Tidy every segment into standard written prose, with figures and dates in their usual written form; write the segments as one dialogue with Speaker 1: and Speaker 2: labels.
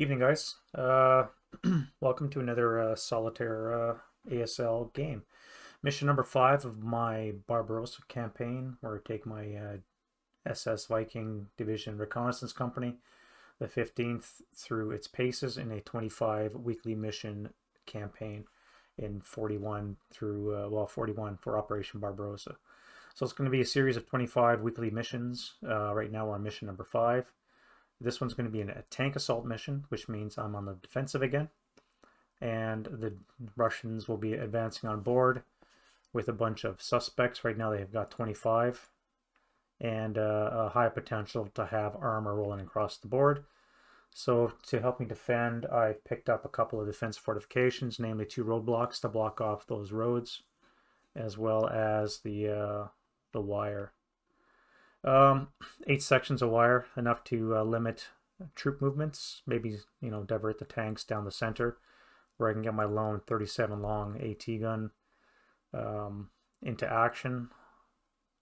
Speaker 1: Evening, guys. Welcome to another solitaire ASL game. Mission number 5 of my Barbarossa campaign, where I take my SS Viking Division Reconnaissance Company, the 15th, through its paces in a 25 weekly mission campaign in 41 through 41 for Operation Barbarossa. So it's going to be a series of 25 weekly missions. Right now we're on mission number 5. This one's going to be a tank assault mission, which means I'm on the defensive again. And the Russians will be advancing on board with a bunch of suspects. Right now they've got 25 and a high potential to have armor rolling across the board. So to help me defend, I've picked up a couple of defense fortifications, namely 2 roadblocks to block off those roads, as well as the wire. 8 sections of wire, enough to limit troop movements, maybe, divert the tanks down the center where I can get my lone 37 long AT gun into action.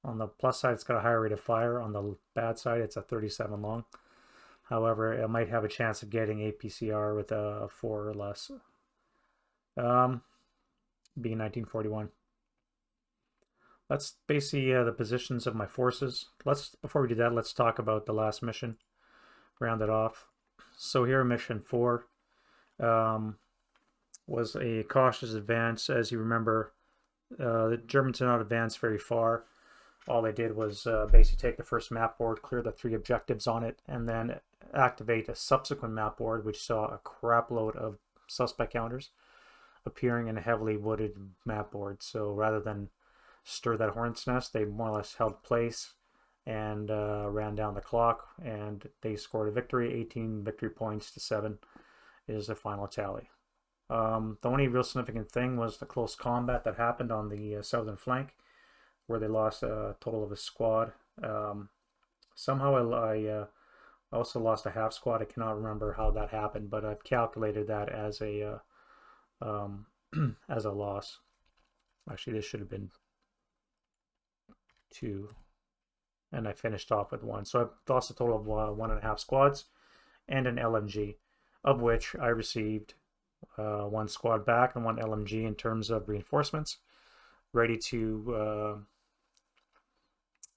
Speaker 1: On the plus side, it's got a higher rate of fire. On the bad side, it's a 37 long. However, it might have a chance of getting APCR with a 4 or less. Being 1941. That's basically the positions of my forces. Before we do that, let's talk about the last mission. Round it off. So here, mission 4 was a cautious advance. As you remember, the Germans did not advance very far. All they did was basically take the first map board, clear the 3 objectives on it, and then activate a subsequent map board, which saw a crap load of suspect counters appearing in a heavily wooded map board. So rather than stir that hornet's nest, they more or less held place and ran down the clock, and they scored a victory. 18 victory points to 7 is the final tally. The only real significant thing was the close combat that happened on the southern flank, where they lost a total of a squad. Somehow I also lost a half squad. I cannot remember how that happened, but I've calculated that as a as a loss. Actually, this should have been 2, and I finished off with 1. So I lost a total of 1.5 squads and an LMG, of which I received 1 squad back and 1 LMG in terms of reinforcements, ready to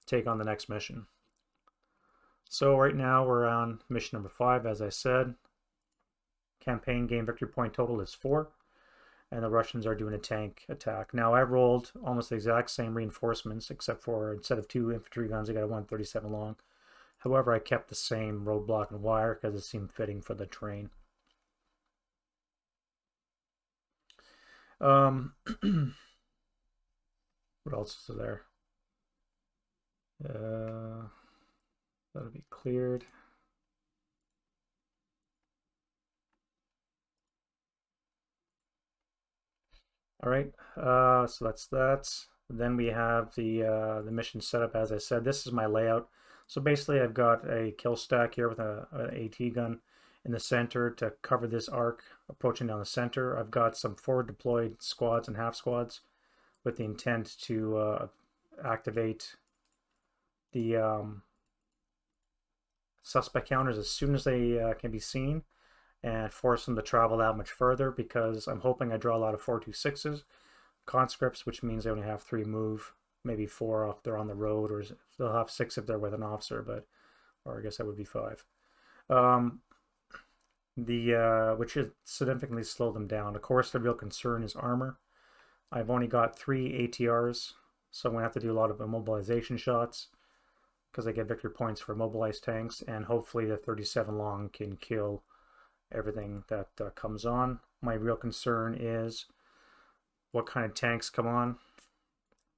Speaker 1: take on the next mission. So right now we're on mission number 5, as I said. Campaign game victory point total is 4. And the Russians are doing a tank attack. Now, I rolled almost the exact same reinforcements, except for instead of 2 infantry guns, I got a 137 long. However, I kept the same roadblock and wire because it seemed fitting for the terrain. What else is there? That'll be cleared. All right, so that's that. Then we have the mission setup. As I said, this is my layout. So basically, I've got a kill stack here with an AT gun in the center to cover this arc approaching down the center. I've got some forward deployed squads and half squads with the intent to activate the suspect counters as soon as they can be seen, and force them to travel that much further, because I'm hoping I draw a lot of 4.26s conscripts, which means they only have 3 move, maybe 4 if they're on the road, or they'll have 6 if they're with an officer, or I guess that would be 5. Which should significantly slow them down. Of course, the real concern is armor. I've only got 3 ATRs, so I'm going to have to do a lot of immobilization shots, because I get victory points for mobilized tanks, and hopefully the 37 long can kill everything that comes on. My real concern is what kind of tanks come on,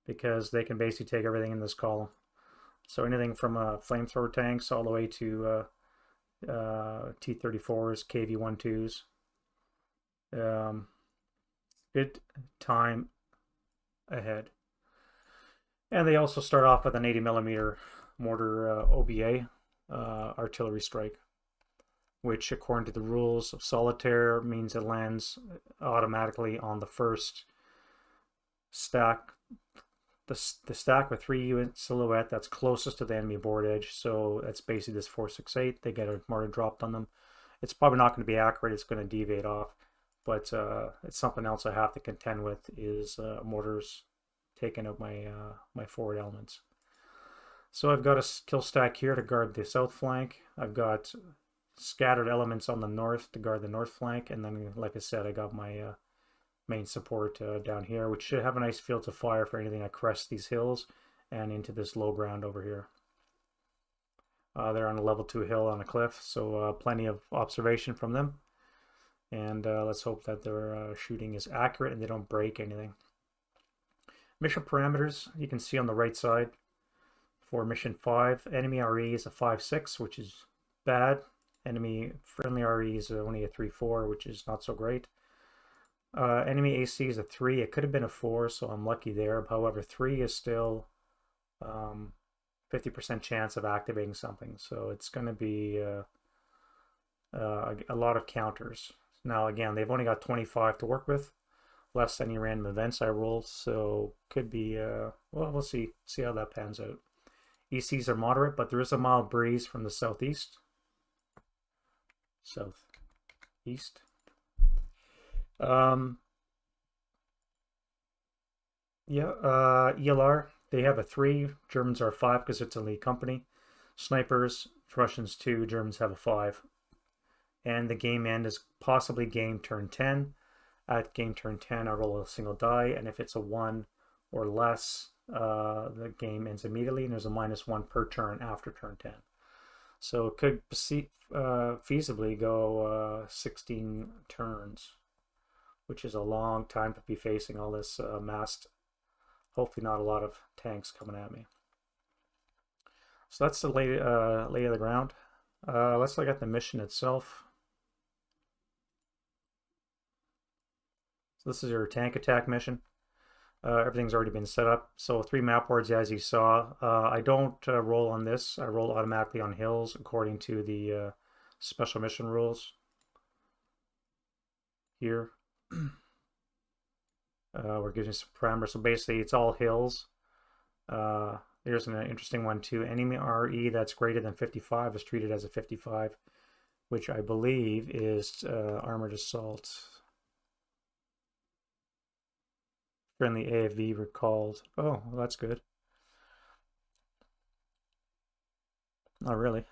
Speaker 1: because they can basically take everything in this column. So anything from flamethrower tanks all the way to T-34s, KV-12s. Good time ahead. And they also start off with an 80mm mortar OBA artillery strike, which according to the rules of solitaire means it lands automatically on the first stack, the stack with 3 unit silhouette that's closest to the enemy board edge. So that's basically this 468. They get a mortar dropped on them. It's probably not going to be accurate. It's going to deviate off, but it's something else I have to contend with is mortars taking out my my forward elements. So I've got a kill stack here to guard the south flank. I've got scattered elements on the north to guard the north flank, and then, like I said, I got my main support down here, which should have a nice field of fire for anything that crests these hills and into this low ground over here. They're on a level 2 hill on a cliff, so plenty of observation from them. And let's hope that their shooting is accurate and they don't break anything. Mission parameters, you can see on the right side. For mission 5, enemy RE is a 5-6, which is bad. Enemy friendly RE is only a 3-4, which is not so great. Enemy AC is a 3. It could have been a 4, so I'm lucky there. However, 3 is still 50% chance of activating something, so it's going to be a lot of counters. Now, again, they've only got 25 to work with, less any random events I roll, so could be, well, we'll see how that pans out. ECs are moderate, but there is a mild breeze from the southeast. ELR, they have a 3, Germans are 5 because it's a lead company. Snipers, Russians 2, Germans have a 5. And the game end is possibly game turn 10. At game turn 10, I roll a single die, and if it's a 1 or less, the game ends immediately, and there's a -1 per turn after turn 10. So it could feasibly go 16 turns, which is a long time to be facing all this massed, hopefully not a lot of tanks coming at me. So that's the lay of the ground. Let's look at the mission itself. So this is your tank attack mission. Everything's already been set up. So 3 map boards, as you saw. I don't roll on this. I roll automatically on hills according to the special mission rules here. We're giving some parameters. So basically, it's all hills. Here's an interesting one too. Enemy RE that's greater than 55 is treated as a 55, which I believe is armored assault. Friendly AFV recalled. Oh, well, that's good. Not really.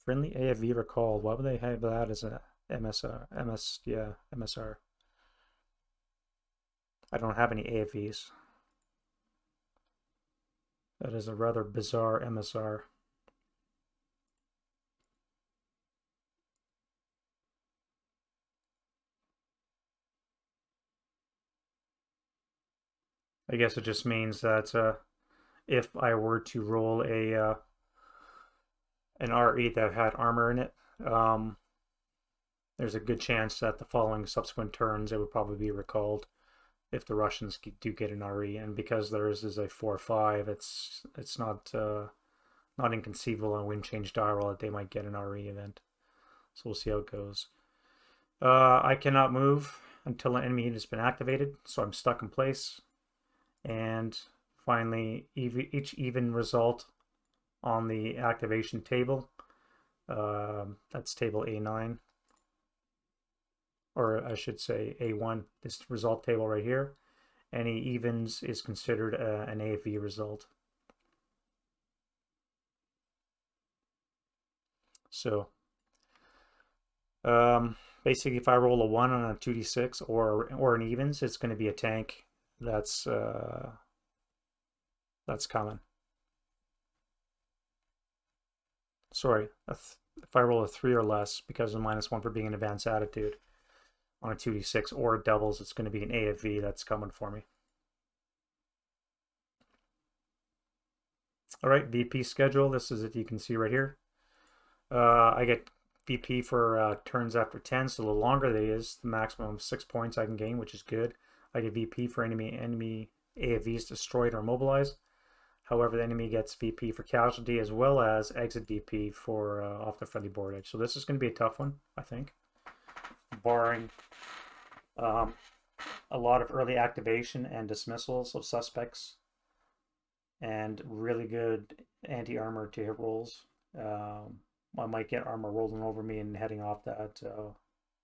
Speaker 1: Friendly AFV recalled. Why would they have that as a MSR? MSR. I don't have any AFVs. That is a rather bizarre MSR. I guess it just means that if I were to roll a an RE that had armor in it, there's a good chance that the following subsequent turns it would probably be recalled if the Russians do get an RE. And because theirs is a 4-5, it's not inconceivable on wind change die roll that they might get an RE event. So we'll see how it goes. I cannot move until an enemy has been activated, so I'm stuck in place. And finally, each even result on the activation table, that's table A9, or I should say A1, this result table right here. Any evens is considered an AFV result. So basically, if I roll a 1 on a 2d6 or an evens, it's going to be a tank that's common. Sorry, if I roll a 3 or less, because of -1 for being an advanced attitude on a 2d6 or doubles, it's going to be an AFV that's coming for me. All right, VP schedule. This is it. You can see right here. I get VP for turns after 10, so the longer that is, the maximum of 6 points I can gain, which is good. I get VP for enemy AFVs destroyed or mobilized. However, the enemy gets VP for casualty as well as exit VP for off the friendly board edge. So this is going to be a tough one, I think. Barring a lot of early activation and dismissals of suspects and really good anti-armor to hit rolls. I might get armor rolling over me and heading off that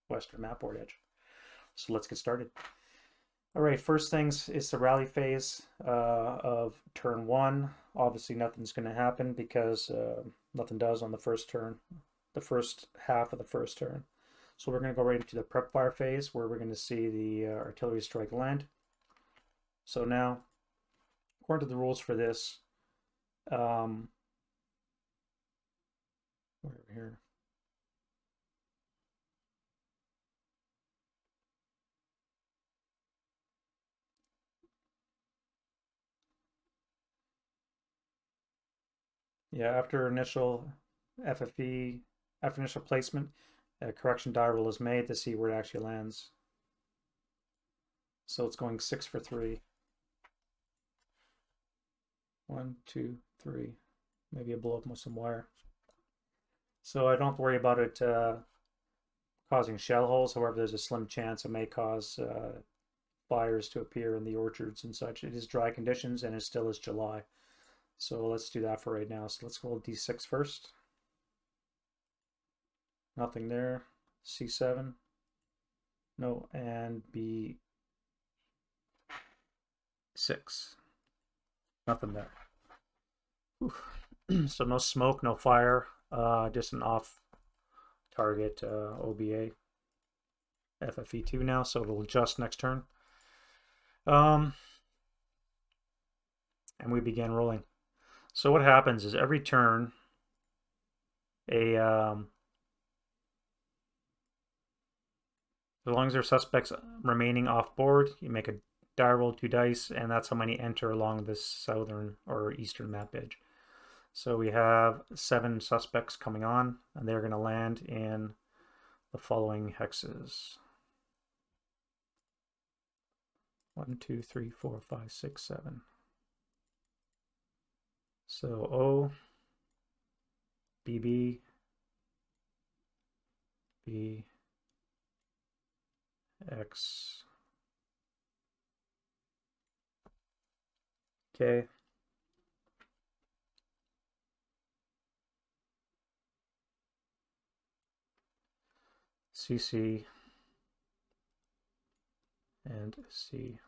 Speaker 1: western map board edge. So let's get started. All right, first things is the rally phase of turn 1. Obviously nothing's going to happen because nothing does on the first turn, the first half of the first turn. So we're going to go right into the prep fire phase where we're going to see the artillery strike land. So now, according to the rules for this, where here? Yeah, after initial FFE, after initial placement, a correction die roll is made to see where it actually lands. So it's going 6 for 3. 1, 2, 3. Maybe I blow up some wire. So I don't have to worry about it causing shell holes. However, there's a slim chance it may cause fires to appear in the orchards and such. It is dry conditions and it still is July. So let's do that for right now. So let's go D6 first. Nothing there. C7. No, and B6. Nothing there. So no smoke, no fire, just an off target OBA. FFE2 now, so it'll adjust next turn. And we begin rolling. So what happens is every turn, as long as there are suspects remaining off board, you make a die roll 2 dice, and that's how many enter along this southern or eastern map edge. So we have 7 suspects coming on, and they're going to land in the following hexes. 1, 2, 3, 4, 5, 6, 7. So O, BB, B, X, K, CC, and C.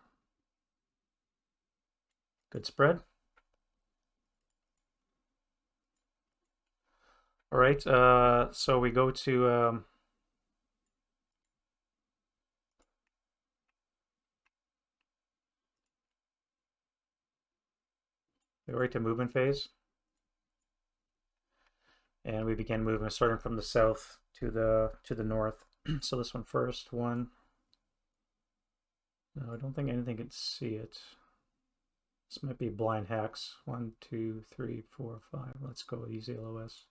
Speaker 1: Good spread. All right, so we go to right to movement phase, and we begin moving starting from the south to the north. So this one first. 1. No, I don't think anything can see it. This might be blind hex. 1, 2, 3, 4, 5. Let's go easy LOS.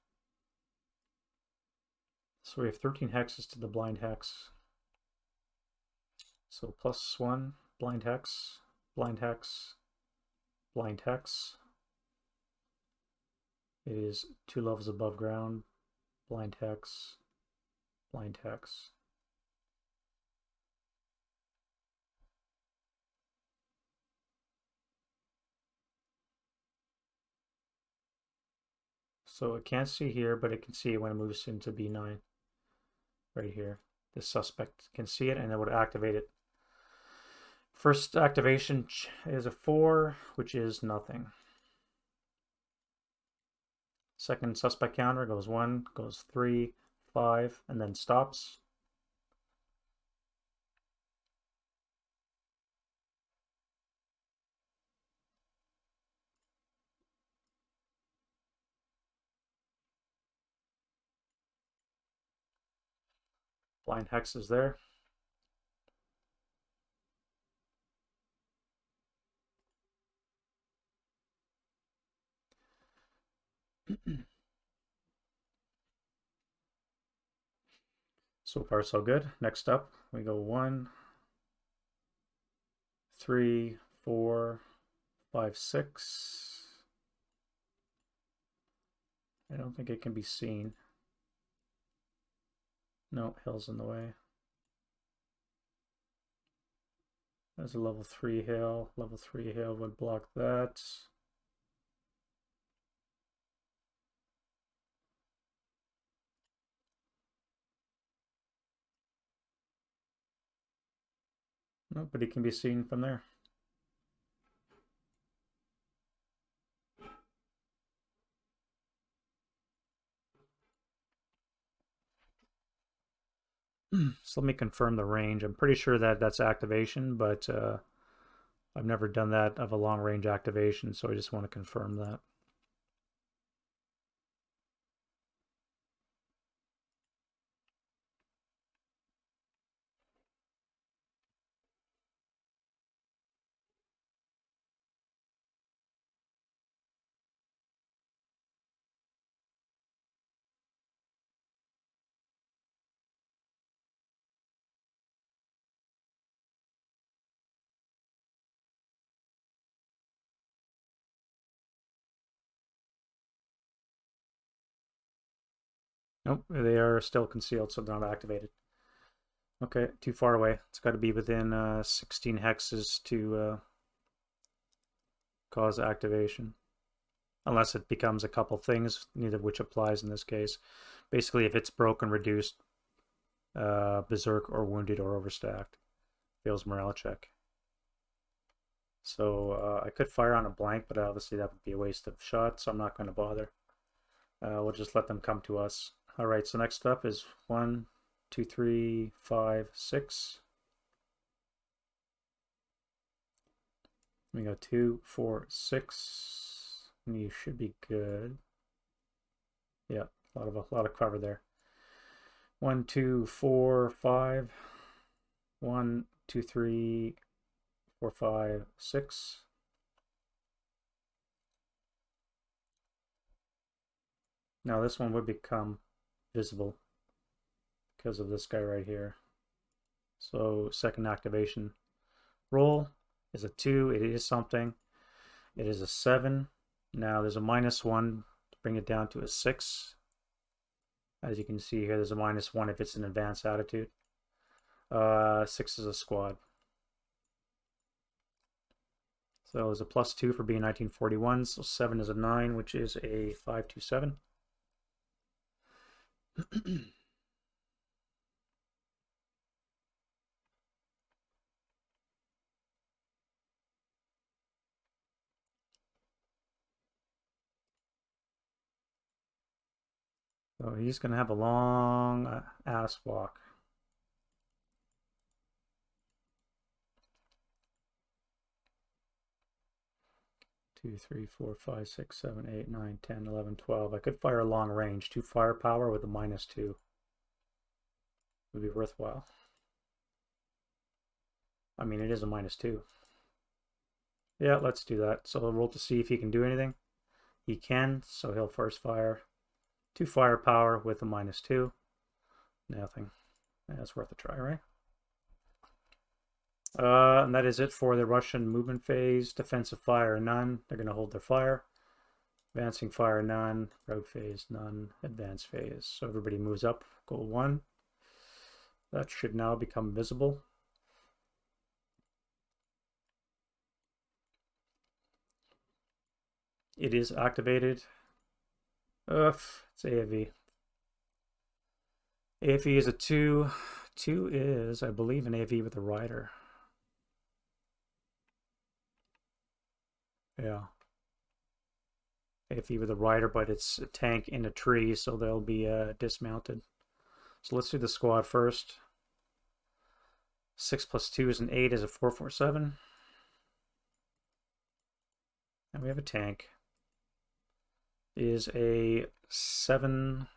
Speaker 1: So we have 13 hexes to the blind hex. So +1, blind hex, blind hex, blind hex. It is 2 levels above ground, blind hex, blind hex. So it can't see here, but it can see it when it moves into B9. Right here. The suspect can see it and it would activate it. First activation is a 4, which is nothing. Second suspect counter goes 1, goes 3, 5, and then stops. Blind hex is there. So far so good. Next up we go 1, 3, 4, 5, 6. I don't think it can be seen. No, hill's in the way. There's a level 3 hill. Level 3 hill would block that. Nobody can be seen from there. So let me confirm the range. I'm pretty sure that that's activation, but I've never done that of a long range activation, so I just want to confirm that. Nope, they are still concealed, so they're not activated. Okay, too far away. It's got to be within 16 hexes to cause activation. Unless it becomes a couple things, neither of which applies in this case. Basically, if it's broken, reduced, berserk, or wounded, or overstacked, fails morale check. So I could fire on a blank, but obviously that would be a waste of shot, so I'm not going to bother. We'll just let them come to us. All right, so next up is 1, 2, 3, 5, 6. We go 2, 4, 6. And you should be good. Yeah, a lot of cover there. 1, 2, 4, 5. 1, 2, 3, 4, 5, 6. Now this one would become visible because of this guy right here. So second activation roll is a 2. It is something. It is a 7. Now there's a -1 to bring it down to a 6. As you can see here, there's a -1 if it's an advanced attitude. 6 is a squad. So it's a +2 for being 1941. So 7 is a 9, which is a 527. So he's going to have a long ass walk. Two, 3, 4, 5, 6, 7, 8, 9, 10, 11, 12. I could fire long range. 2 firepower with a -2 would be worthwhile. I mean, it is a -2. Yeah, let's do that. So we'll roll to see if he can do anything. He can, so he'll first fire. 2 firepower with a -2. Nothing. That's worth a try, right? And that is it for the Russian movement phase. Defensive fire, none. They're going to hold their fire. Advancing fire, none. Rogue phase, none. Advanced phase. So everybody moves up. Goal 1. That should now become visible. It is activated. It's AFE. AFE is a 2. 2 is, I believe, an AFE with a rider. Yeah. AFE with a rider, but it's a tank in a tree, so they'll be dismounted. So let's do the squad first. 6 + 2 is an 8, is a 447. And we have a tank. Is a 7.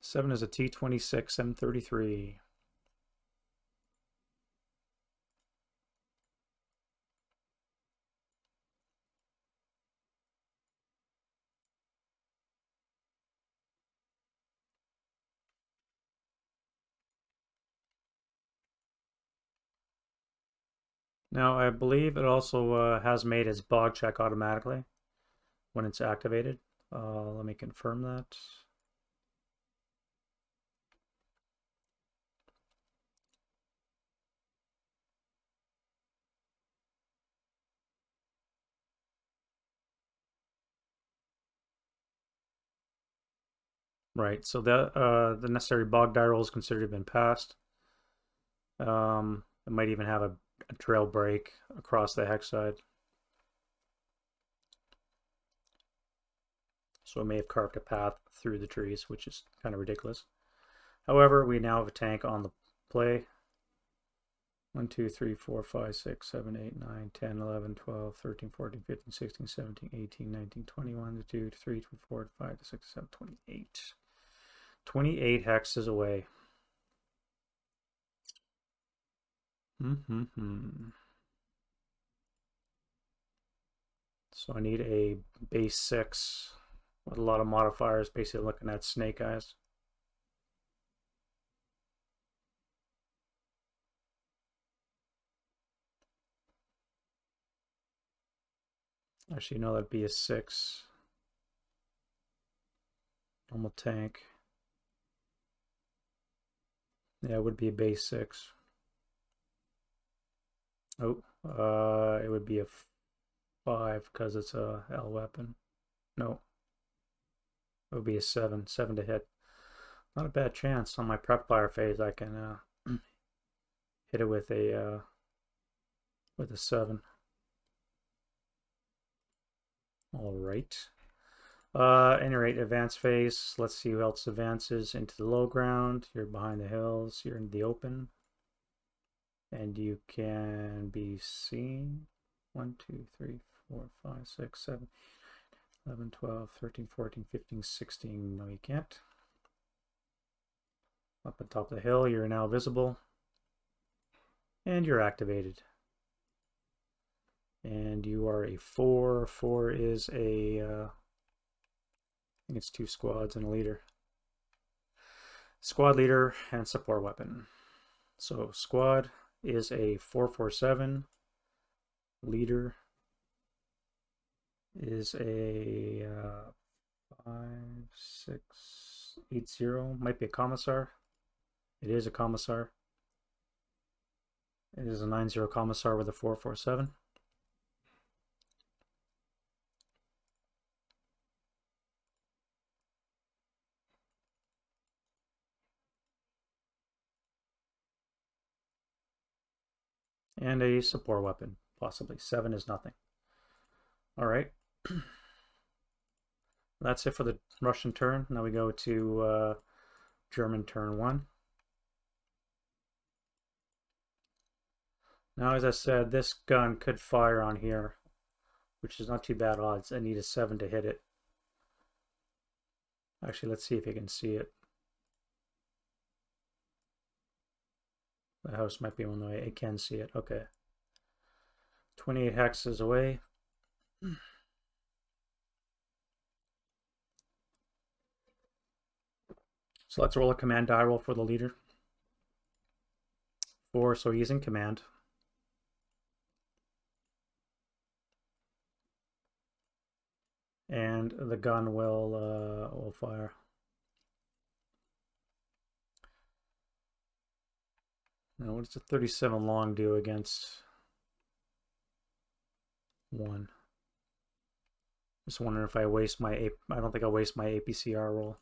Speaker 1: 7 is a T26 M33. Now, I believe it also has made its bog check automatically when it's activated. Let me confirm that. Right, so the necessary bog die roll is considered to have been passed. It might even have a trail break across the hex side. So it may have carved a path through the trees, which is kind of ridiculous. However, we now have a tank on the play. 1, 2, 3, 4, 5, 6, 7, 8, 9, 10, 11, 12, 13, 14, 15, 16, 17, 18, 19, 21, 2, 3, 4, 5, 6, 7, 28. 28 hexes away. So I need a base 6 with a lot of modifiers, basically looking at snake eyes. Actually, no, that'd be a 6. Normal tank. Yeah, it would be a base 6. Oh, it would be a 5 because it's a L weapon. No, it would be a 7. 7 to hit. Not a bad chance. On my prep fire phase, I can hit it with a 7. All right. Any rate, advance phase. Let's see who else advances into the low ground. You're behind the hills. You're in the open. And you can be seen. 1, 2, 3, 4, 5, 6, 7, 11, 12, 13, 14, 15, 16. No, you can't. Up on top of the hill, you're now visible. And you're activated. And you are a 4. 4 is a, I think it's 2 squads and a leader. Squad leader and support weapon. So squad is a 447. Leader is a 5680. Might be a commissar. It is a commissar. It is a 90 commissar with a 447. And a support weapon, possibly. 7 is nothing. All right. That's it for the Russian turn. Now we go to German turn 1. Now, as I said, this gun could fire on here, which is not too bad odds. I need a 7 to hit it. Actually, let's see if you can see it. The house might be one way. I can see it. Okay. 28 hexes away. So let's roll a command die roll for the leader. 4, so he's in command. And the gun will fire. Now, what does a 37 long do against 1? Just wondering if I waste my I don't think I'll waste my APCR roll.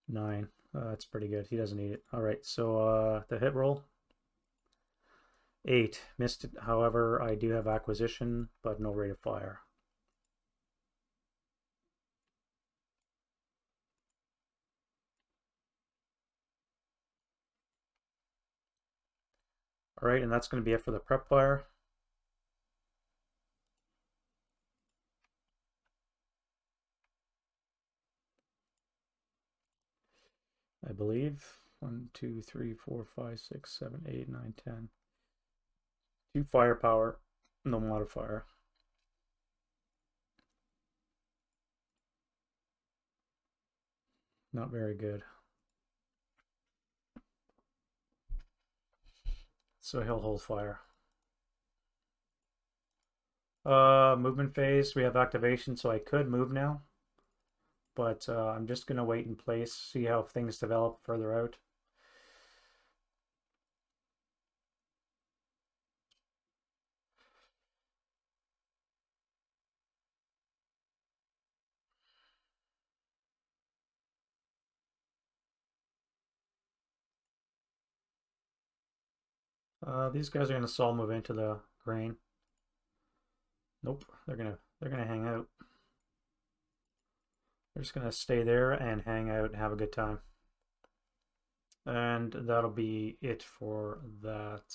Speaker 1: Nine. That's pretty good. He doesn't need it. All right, so the hit roll. 8. Missed it. However, I do have acquisition, but no rate of fire. All right, and that's going to be it for the prep fire. I believe 1, 2, 3, 4, 5, 6, 7, 8, 9, 10. 2 firepower, no modifier. Not very good. So he'll hold fire. Movement phase, we have activation, so I could move now. But I'm just going to wait in place, see how things develop further out. These guys are gonna all move into the grain. Nope, they're gonna hang out. They're just gonna stay there and hang out and have a good time. And that'll be it for that.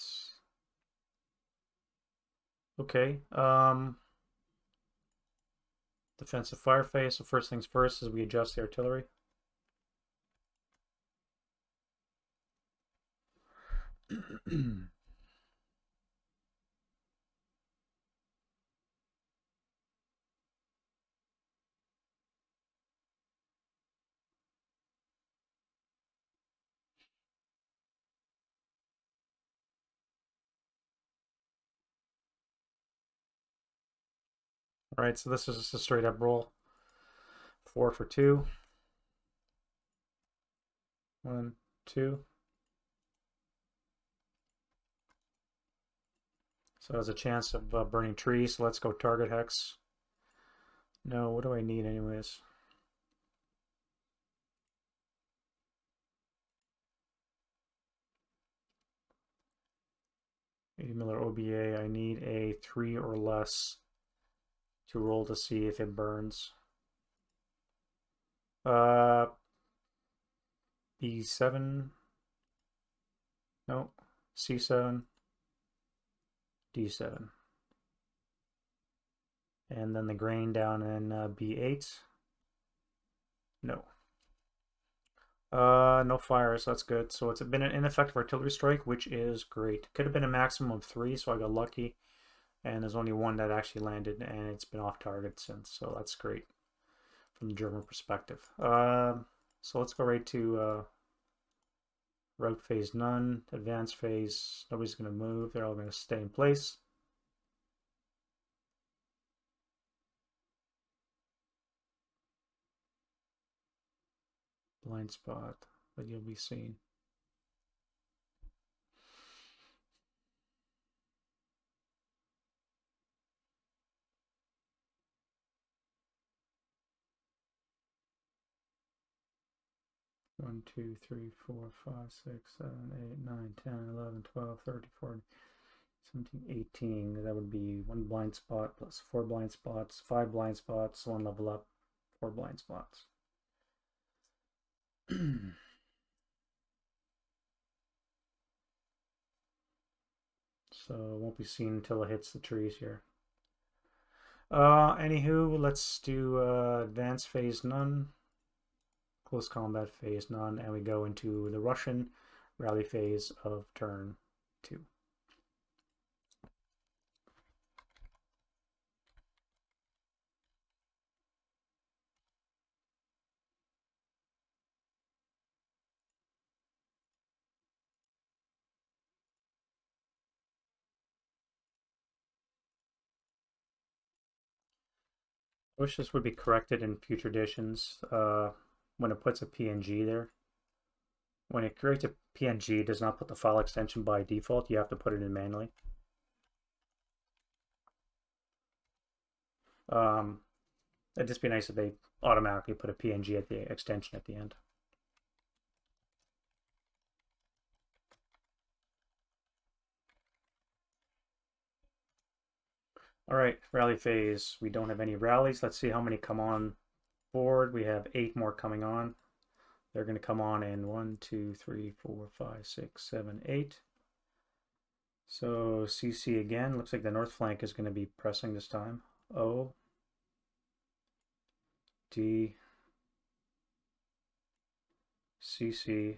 Speaker 1: Okay. Defensive fire phase. So first things first is we adjust the artillery. All right, so this is just a straight up roll. 4 for 2. 1, 2. So there's a chance of burning trees. So let's go target hex. No, what do I need anyways? $80 Miller OBA. I need a 3 or less to roll to see if it burns. B7. No. C7. D7. And then the grain down in B8. No. No fires, that's good. So it's been an ineffective artillery strike, which is great. Could have been a maximum of 3, so I got lucky. And there's only 1 that actually landed, and it's been off target since, so that's great from the German perspective. So let's go right to route phase none, advance phase. Nobody's going to move. They're all going to stay in place. Blind spot, but you'll be seen. One, 2, 3, 4, 5, 6, 7, 8, 9, 10, 11, 12, 13, 14, 17, 18. That would be 1 blind spot plus 4 blind spots, 5 blind spots, 1 level up, 4 blind spots. So it won't be seen until it hits the trees here. Anywho, let's do advance phase none, close combat phase none, and we go into the Russian rally phase of turn 2. I wish this would be corrected in future editions when it puts a PNG there. When it creates a PNG, it does not put the file extension by default. You have to put it in manually. It'd just be nice if they automatically put a PNG at the extension at the end. All right, rally phase. We don't have any rallies. Let's see how many come on board. We have 8 more coming on. They're going to come on in 1, 2, 3, 4, 5, 6, 7, 8. So CC again. Looks like the north flank is going to be pressing this time. O, D, CC,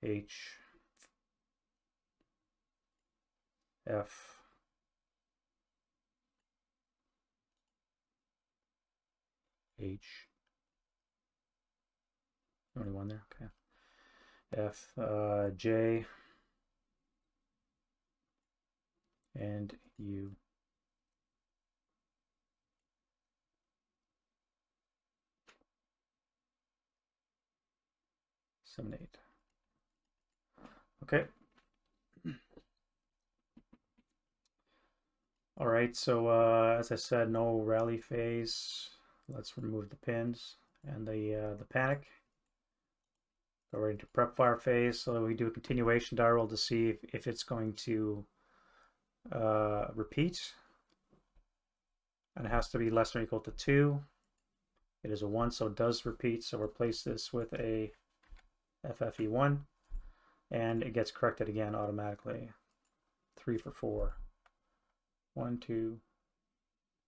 Speaker 1: H, F, H. Only one there, okay. F, J, and U. 7, 8. Okay. All right, so as I said, no rally phase. Let's remove the pins and the panic. Go right into prep fire phase. So we do a continuation die roll to see if it's going to repeat. And it has to be less than or equal to 2. It is a 1, so it does repeat. So replace this with a FFE1. And it gets corrected again automatically. 3 for 4. 1, 2,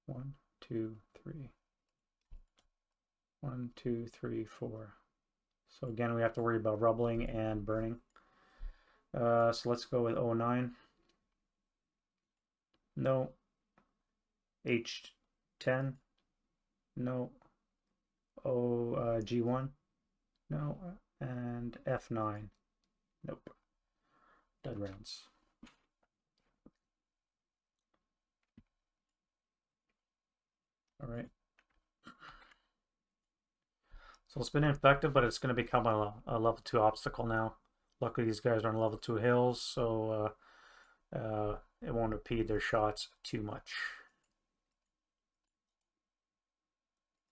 Speaker 1: 1, 2, 3. 1, 2, 3, 4. So again, we have to worry about rubbling and burning. So let's go with 09. No. H10. No. G1. No. And F9. Nope. Dead rounds. All right. So it's been infected, but it's going to become a level 2 obstacle now. Luckily, these guys are on level 2 hills, so it won't impede their shots too much.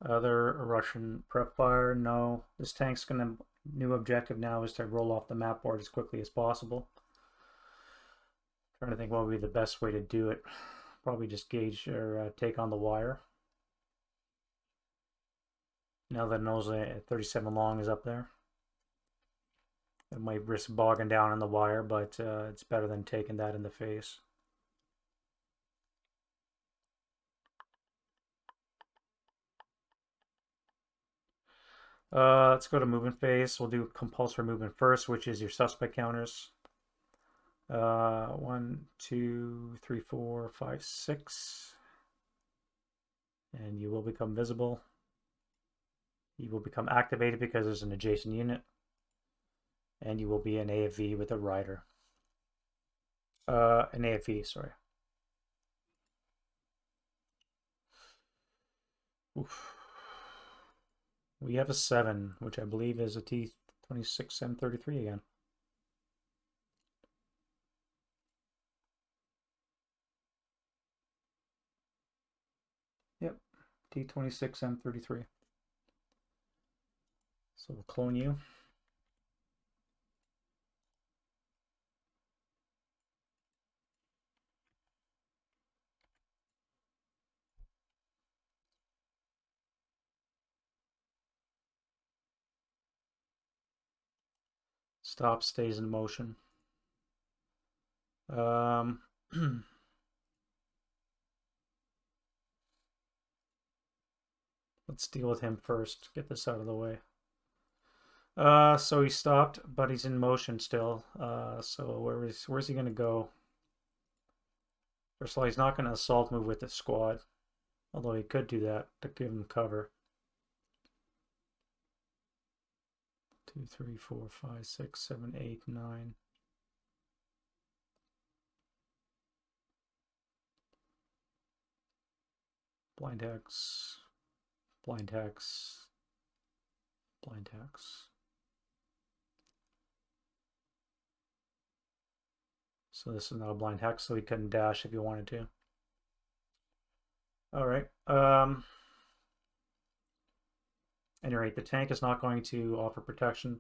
Speaker 1: Other Russian prep fire, no. This tank's gonna, new objective now is to roll off the map board as quickly as possible. Trying to think what would be the best way to do it. Probably just gauge or take on the wire. Now that it knows that 37 long is up there. It might risk bogging down on the wire, but it's better than taking that in the face. Let's go to movement phase. We'll do compulsory movement first, which is your suspect counters. 1, 2, 3, 4, 5, 6. And you will become visible. You will become activated because there's an adjacent unit. And you will be an AFV with a rider. An AFV, sorry. Oof. We have a 7, which I believe is a T26M33 again. Yep, T26M33. So we'll clone you. Stop, stays in motion. Let's deal with him first. Get this out of the way. So he stopped, but he's in motion still. So where's he gonna go? First of all, he's not gonna assault move with the squad, although he could do that to give him cover. 2, 3, 4, 5, 6, 7, 8, 9. Blind hex. Blind hex. Blind hex. So this is not a blind hex, so he couldn't dash if he wanted to. All right. Any rate, the tank is not going to offer protection.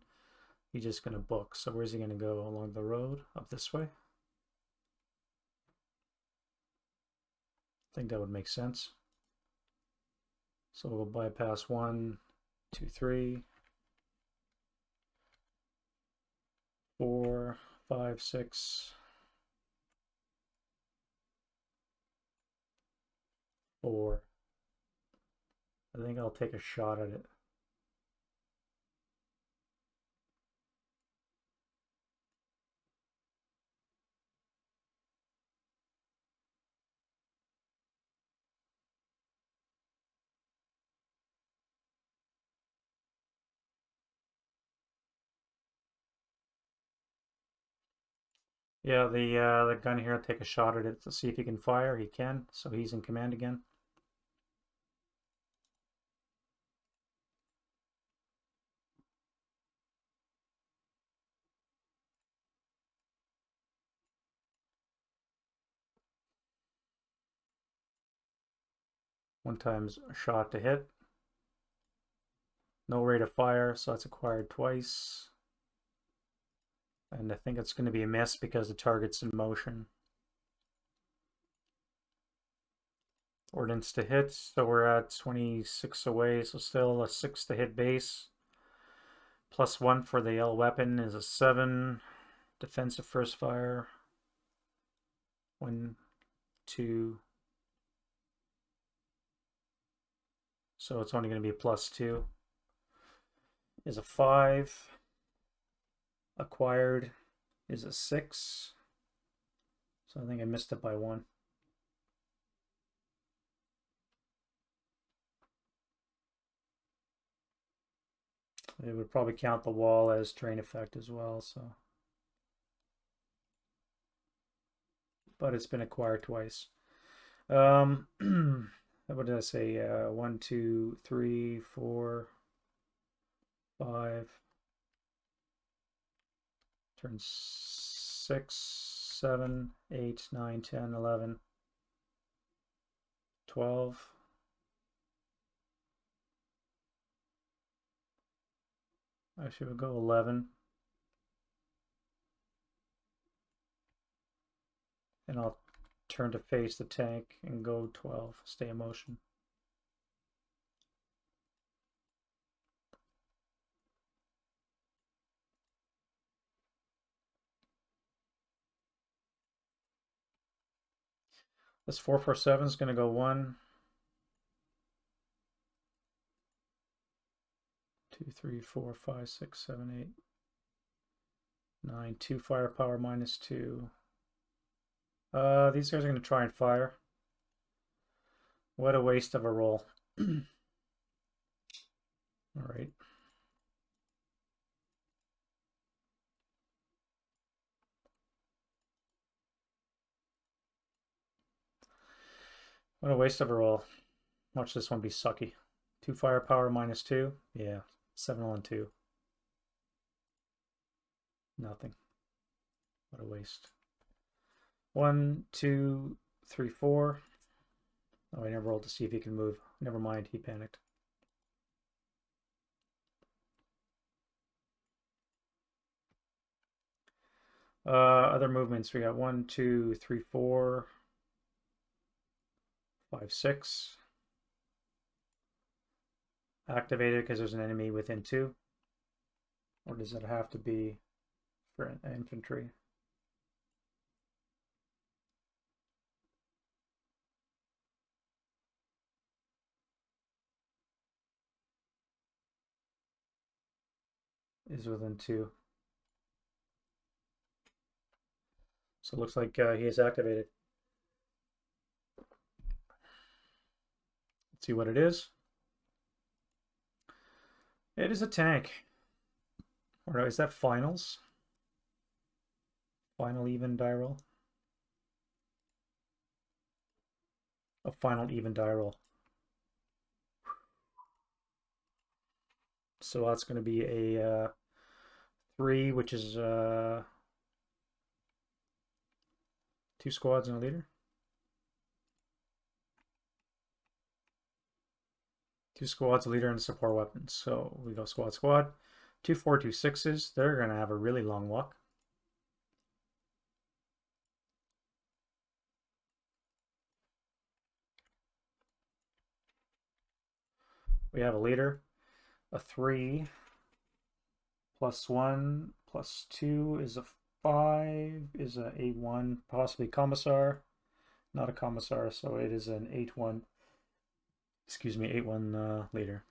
Speaker 1: He's just going to book. So where's he going to go? Along the road? Up this way? I think that would make sense. So we'll bypass 1, 2, 3, 4, 5, 6, 4. I think I'll take a shot at it. Yeah, the gun here will take a shot at it to see if he can fire. He can, so he's in command again. One time's a shot to hit. No rate of fire, so that's acquired twice. And I think it's going to be a miss because the target's in motion. Ordnance to hit, so we're at 26 away, so still a 6 to hit base. +1 for the L weapon is a 7. Defensive first fire. 1, 2. So it's only going to be +2. Is a 5. Acquired is a 6. So I think I missed it by 1. It would probably count the wall as terrain effect as well, so. But it's been acquired twice. What did I say? 1, 2, 3, 4, 5. Turn 6, 7, 8, 9, 10, 11, 12. Actually, we'll go 11. And I'll turn to face the tank and go 12. Stay in motion. This 447 is going to go 1, 2, 3, 4, 5, 6, 7, 8, 9. 2 firepower -2. These guys are going to try and fire. What a waste of a roll. All right. What a waste of a roll. Watch this one be sucky. 2 firepower -2. Yeah, 7 on 2. Nothing. What a waste. 1, 2, 3, 4. Oh, I never rolled to see if he can move. Never mind, he panicked. Other movements, we got 1, 2, 3, 4, 5, 6. Activated because there's an enemy within 2. Or does it have to be for infantry? Is within 2. So it looks like he is activated. Let's see what it is. It is a tank. Or is that finals? Final even die roll? A final even die roll. So that's going to be a 3, which is 2 squads and a leader. 2 squads, a leader, and support weapons. So we go squad, squad. 2, 4, 2, 6s. They're going to have a really long walk. We have a leader. A 3 +1 +2 is a 5, is a 8-1, possibly commissar. Not a commissar, so it is an 8-1. Excuse me, 8-1 leader.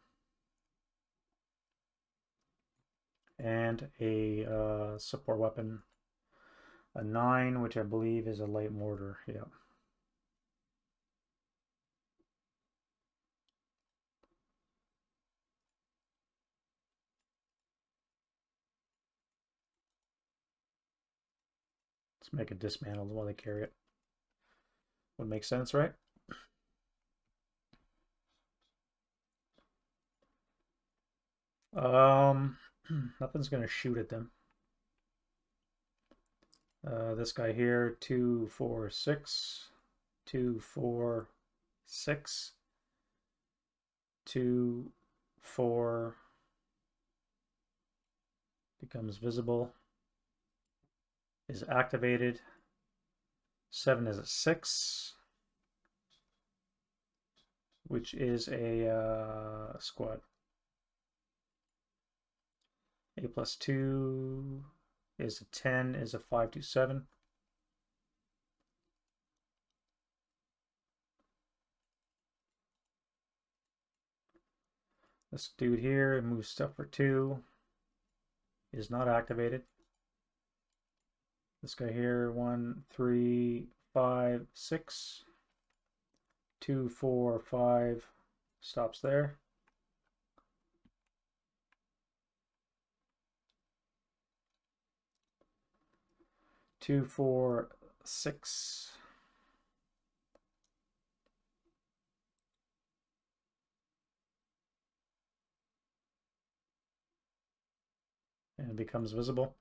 Speaker 1: And a support weapon. A 9, which I believe is a light mortar. Yeah. Let's make it dismantled while they carry it. Would make sense, right? Nothing's gonna shoot at them. This guy here, 2, 4, 6, 2, 4, 6, 2, 4, becomes visible. is activated. 7 is a 6, which is a squad. A plus 2 is a 10, is a 527. This dude here moves stuff for 2, is not activated. This guy here, 1, 3, 5, 6. 2, 4, 5 stops there. Two, 4, 6. And it becomes visible.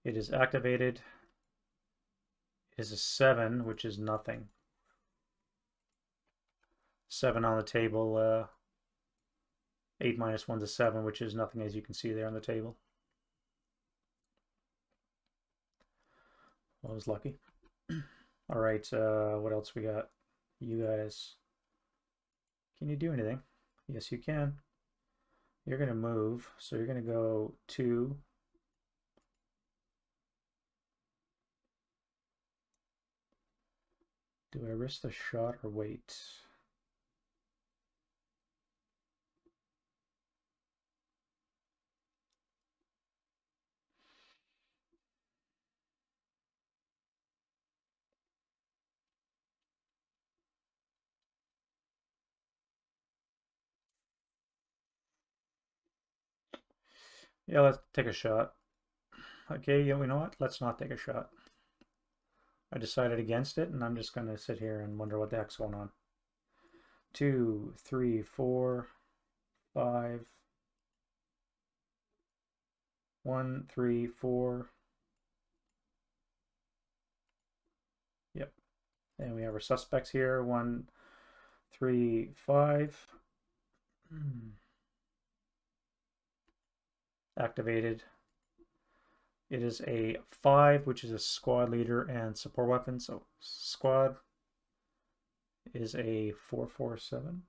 Speaker 1: It is activated. It is a 7, which is nothing. 7 on the table. 8 minus 1 is 7, which is nothing, as you can see there on the table. Well, I was lucky. All right, what else we got? You guys, can you do anything? Yes, you can. You're going to move, so you're going to go 2. Do I risk the shot or wait? Yeah, let's take a shot. Okay, yeah, you know what? Let's not take a shot. I decided against it, and I'm just going to sit here and wonder what the heck's going on. 2, 3, 4, 5. 1, 3, 4. Yep. And we have our suspects here. 1, 3, 5. Activated. It is a 5, which is a squad leader and support weapon. So squad is a 447.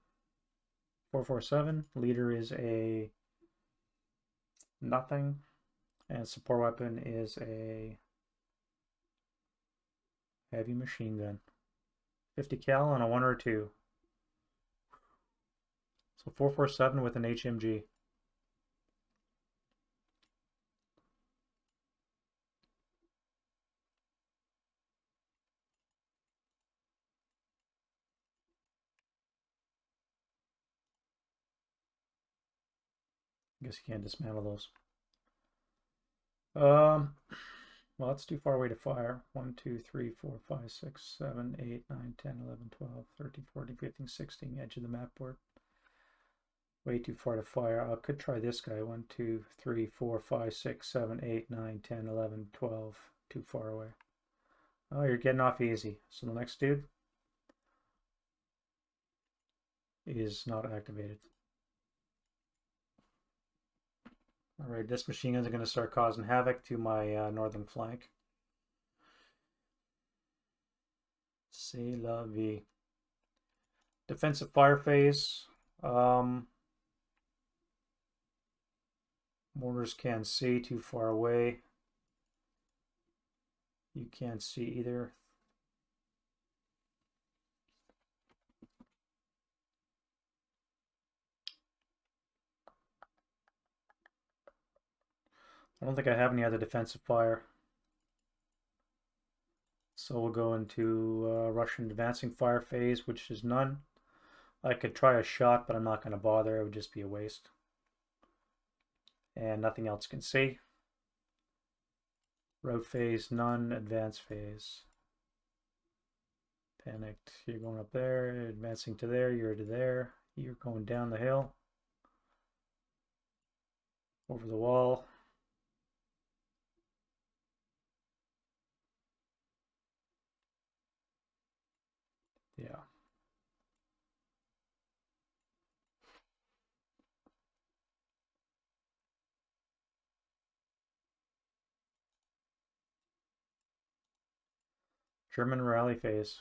Speaker 1: 447. Leader is a nothing. And support weapon is a heavy machine gun. 50 cal on a 1 or a 2. So 447 with an HMG. I guess you can't dismantle those. Well, that's too far away to fire. 1, 2, 3, 4, 5, 6, 7, 8, 9, 10, 11, 12, 13, 14, 15, 16. Edge of the map board. Way too far to fire. I could try this guy. 1, 2, 3, 4, 5, 6, 7, 8, 9, 10, 11, 12. Too far away. Oh, you're getting off easy. So the next dude is not activated. Alright, this machine gun is going to start causing havoc to my northern flank. C'est la vie. Defensive fire phase. Mortars can't see too far away. You can't see either. I don't think I have any other defensive fire. So we'll go into Russian advancing fire phase, which is none. I could try a shot, but I'm not going to bother. It would just be a waste. And nothing else can see. Road phase, none. Advance phase. Panicked. You're going up there, advancing to there, you're to there. You're going down the hill. Over the wall. Yeah. German rally phase.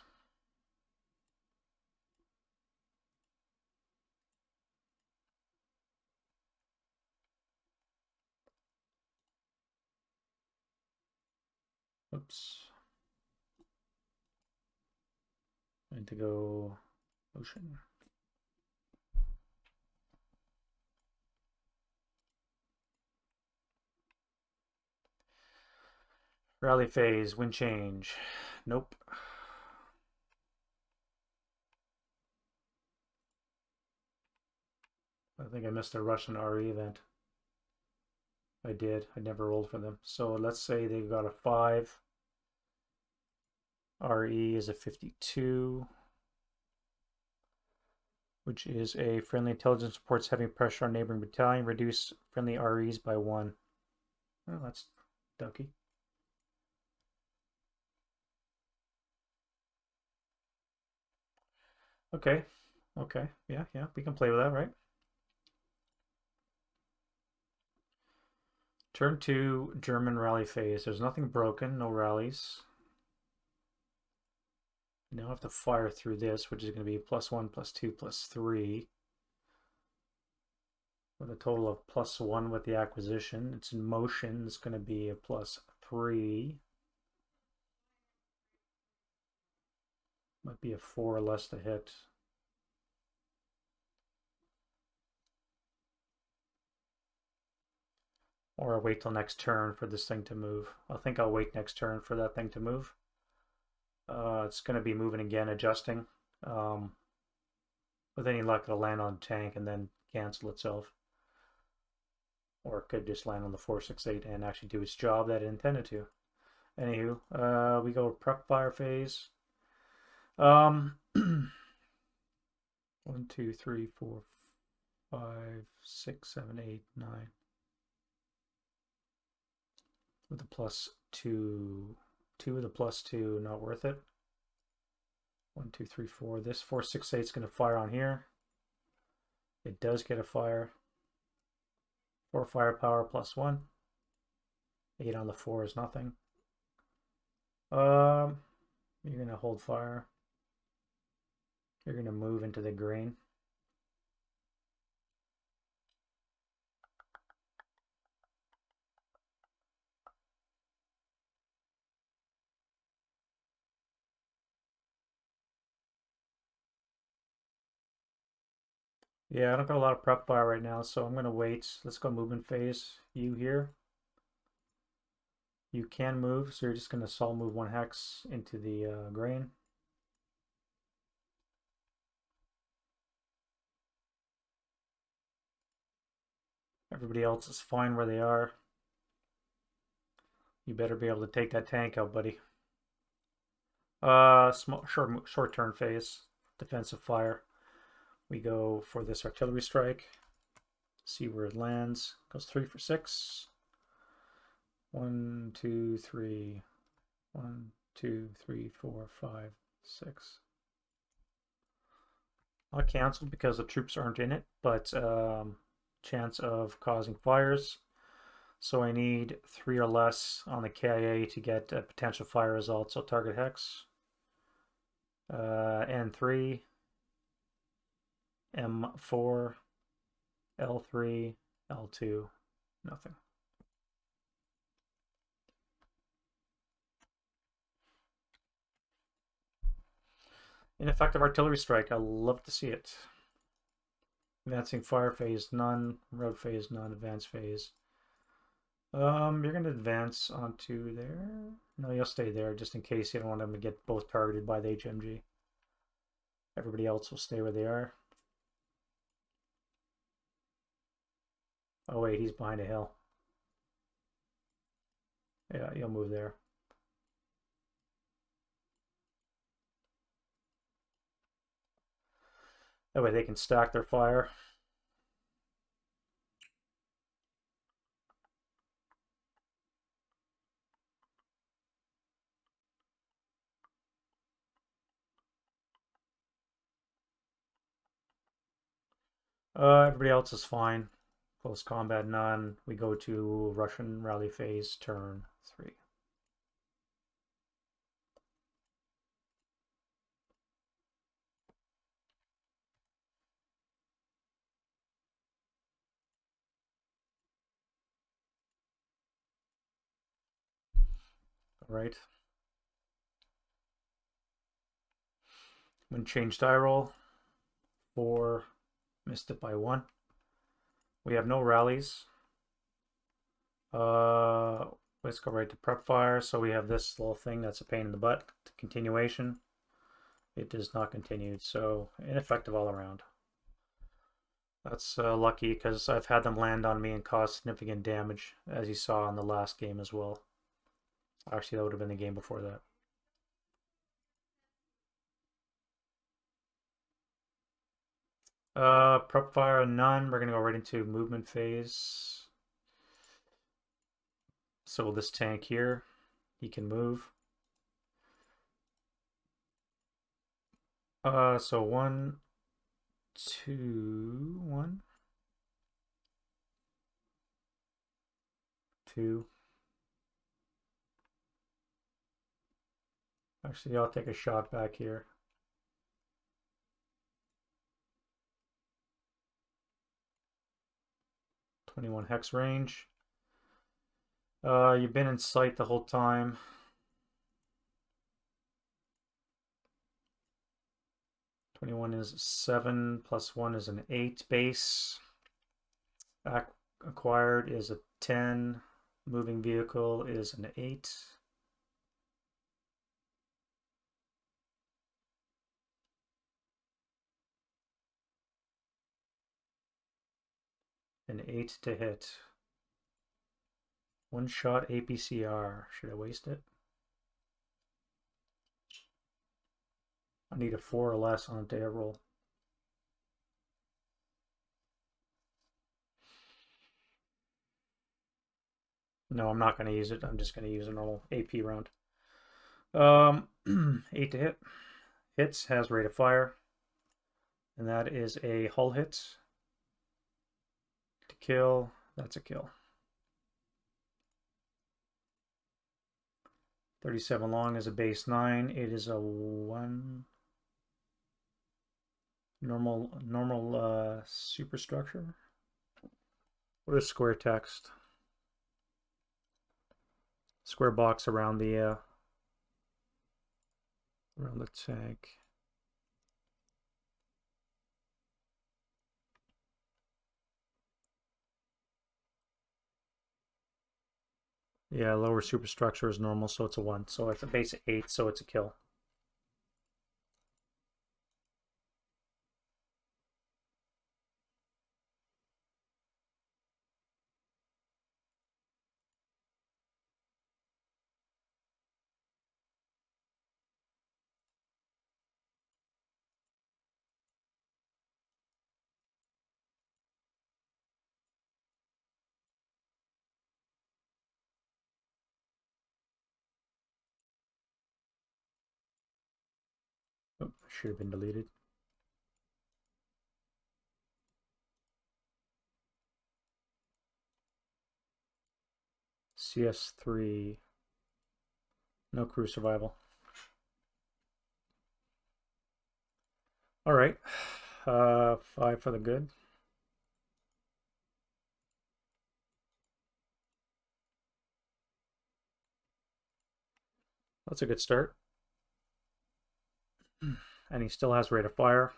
Speaker 1: Oops. I need to go ocean. Rally phase, wind change. Nope. I think I missed a Russian RE event. I did. I never rolled for them. So let's say they've got a 5. RE is a 52, which is a friendly intelligence reports heavy pressure on neighboring battalion. Reduce friendly REs by 1. Oh, that's ducky. Okay. Okay. Yeah, we can play with that, right? Turn 2, German rally phase. There's nothing broken, no rallies. Now I have to fire through this, which is going to be +1, +2, +3. With a total of +1 with the acquisition. It's in motion. It's going to be a +3. Might be a 4 or less to hit. Or I'll wait till next turn for this thing to move. I think I'll wait next turn for that thing to move. It's going to be moving again, adjusting. With any luck, it'll land on a tank and then cancel itself. Or it could just land on the 468 and actually do its job that it intended to. Anywho, we go prep fire phase. 1, 2, 3, 4, 5, 6, 7, 8, 9. With a +2, 2 with a +2, not worth it. 1, 2, 3, 4. This 468 is going to fire on here. It does get a fire. 4 firepower +1. 8 on the 4 is nothing. You're going to hold fire. You're going to move into the green. Yeah, I don't got a lot of prep fire right now, so I'm going to wait. Let's go movement phase. You here. You can move, so you're just going to sol move 1 hex into the grain. Everybody else is fine where they are. You better be able to take that tank out, buddy. Short turn phase, defensive fire. We go for this artillery strike. See where it lands. Goes 3 for 6. 1, 2, 3. 1, 2, 3, 4, 5, 6. Not canceled because the troops aren't in it, but chance of causing fires. So I need 3 or less on the KIA to get a potential fire result. So target hex. N3, M4, L3, L2, nothing. Ineffective artillery strike. I love to see it. Advancing fire phase, none. Road phase, none. Advance phase. You're going to advance onto there. No, you'll stay there just in case you don't want them to get both targeted by the HMG. Everybody else will stay where they are. Oh wait, he's behind a hill. Yeah, you'll move there. That way they can stack their fire. Everybody else is fine. Close combat, none. We go to Russian rally phase, turn 3. right. When change die roll, 4, missed it by 1. We have no rallies. Let's go right to prep fire. So we have this little thing that's a pain in the butt. Continuation. It does not continue, so ineffective all around. That's lucky because I've had them land on me and cause significant damage, as you saw in the last game as well. Actually, that would have been the game before that. Prep fire, none. We're gonna go right into movement phase. So this tank here, he can move. So 1, 2, 1, 2. Actually, I'll take a shot back here. .21 hex range. You've been in sight the whole time. .21 is 7 plus 1 is an 8 base. Acquired is a 10. Moving vehicle is an 8. An 8 to hit. One shot APCR. Should I waste it? I need a 4 or less on a dare roll. No, I'm not going to use it. I'm just going to use a normal AP round. 8 to hit. Hits, has rate of fire. And that is a hull hit. To kill, that's a kill. 37 long is a base 9. It is a 1 normal superstructure. What is square text? Square box around the tank. Yeah, lower superstructure is normal, so it's a 1. So it's a base 8, so it's a kill. Oh, should have been deleted. CS3. No crew survival. All right. 5 for the good. That's a good start. And he still has rate of fire.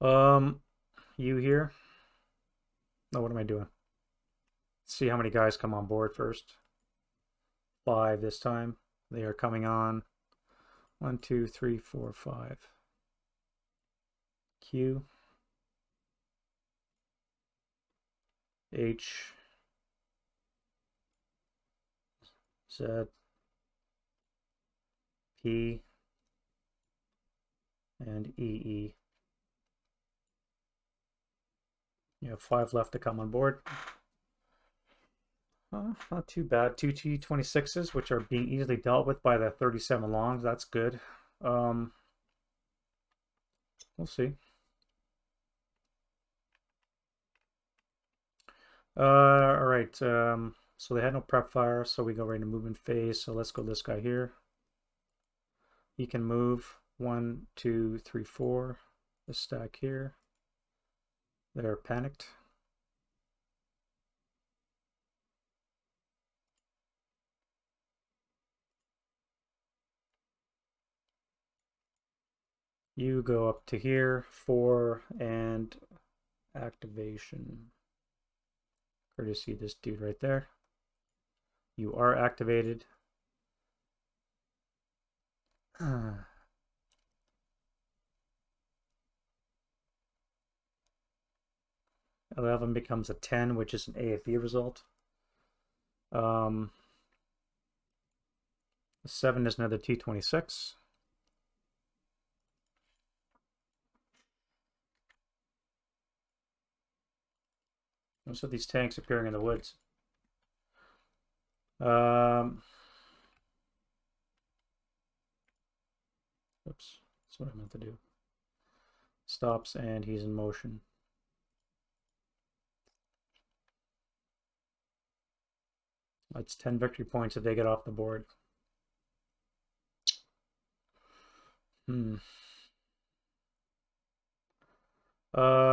Speaker 1: You here? Oh, what am I doing? Let's see how many guys come on board first. 5 this time. They are coming on. 1, 2, 3, 4, 5. Q. H. Z. P. And EE. You have 5 left to come on board. Not too bad. 2 T26s, which are being easily dealt with by the 37 longs. That's good. We'll see. All right. So they had no prep fire, so we go right into movement phase. So let's go this guy here. He can move 1, 2, 3, 4. This stack here. They're panicked. You go up to here, 4, and activation. Courtesy this dude right there. You are activated. 11 becomes a 10, which is an AFE result. 7 is another T26. Most of these tanks appearing in the woods. Oops, that's what I meant to do. Stops and he's in motion. That's 10 victory points if they get off the board.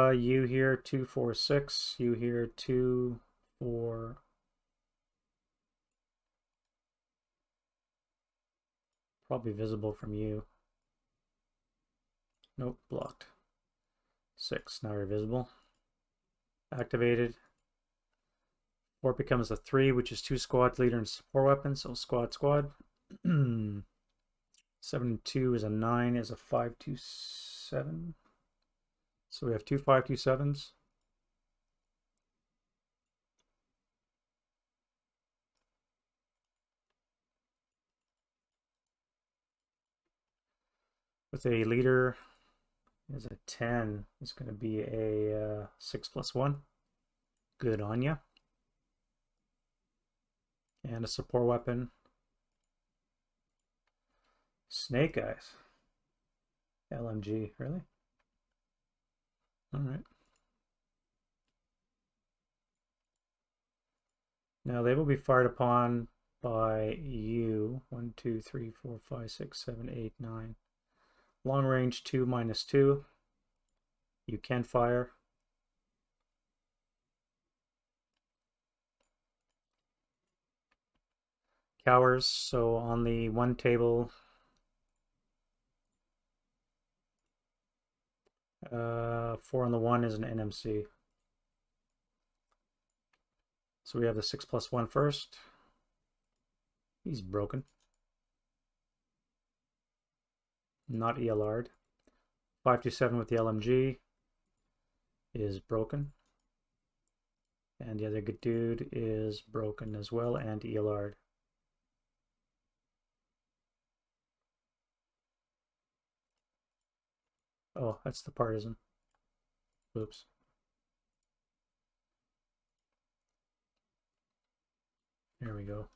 Speaker 1: You here 2, 4, 6. You here 2, 4. Probably visible from you. Nope, blocked. 6. Now you're visible. Activated. 4 becomes a 3, which is 2 squad leader and support weapons. So squad. 7 and 2 is a 9, is a 527. So we have 2 527s. With a leader is a 10. It's going to be a 6+1. Good on ya. And a support weapon. Snake Eyes. LMG, really? Alright. Now they will be fired upon by you. 1, 2, 3, 4, 5, 6, 7, 8, 9. Long range 2 -2. You can fire. Cowers, so on the one table, 4 on the 1 is an NMC. So we have the 6+1 first. He's broken. Not ELR'd. 527 with the LMG is broken. And the other good dude is broken as well and ELR'd. Oh, that's the partisan. Oops. There we go.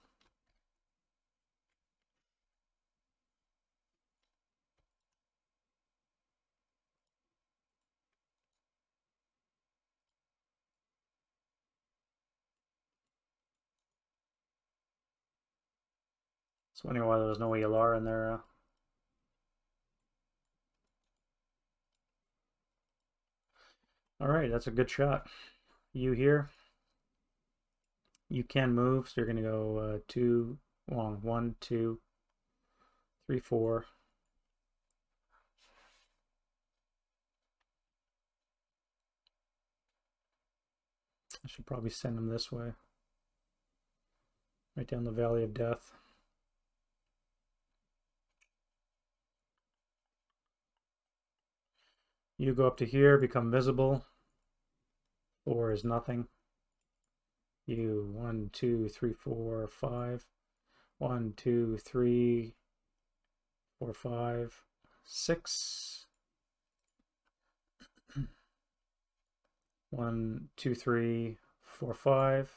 Speaker 1: Just wondering why there was no ELR in there. All right, that's a good shot. You here. You can move, so you're going to go 2, 1, 2, 3, 4. I should probably send them this way. Right down the Valley of Death. You go up to here, become visible. 4 is nothing. You 1, 2, 3, 4, 5. 1, 2, 3, 4, 5, 6. 1, 2, 3, 4, 5.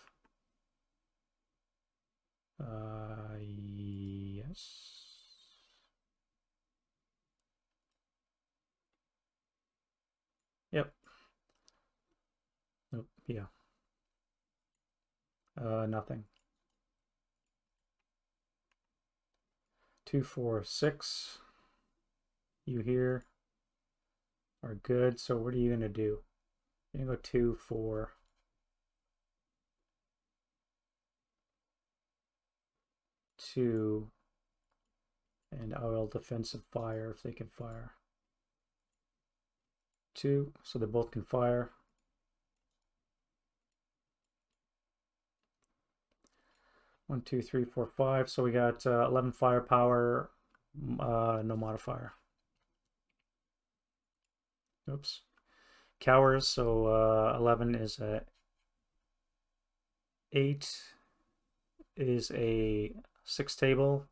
Speaker 1: Yes. Yep. Nope. Yeah. Nothing. 2, 4, 6. You here are good. So what are you gonna do? You're gonna go 2, 4. 2, and I will defensive fire if they can fire. 2, so they both can fire. One, two, three, four, five. So we got 11 firepower, no modifier. Oops. Cowers, so 11 is a 8 is a 6 table,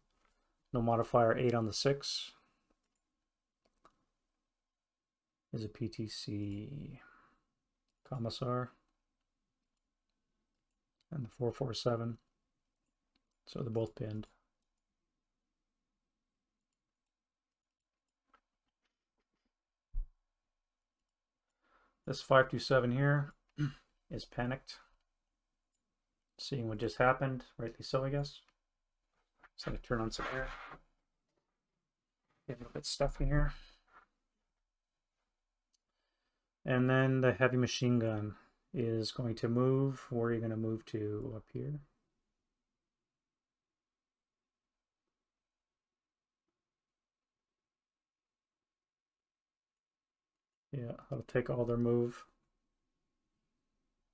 Speaker 1: no modifier, 8 on the 6 is a PTC commissar, and the 447. So they're both pinned. This 527 here is panicked, seeing what just happened, rightly so, I guess. So I turn on some air. Get a little bit stuffy here. And then the heavy machine gun is going to move. Where are you going to move to? Up here. Yeah, I'll take all their move.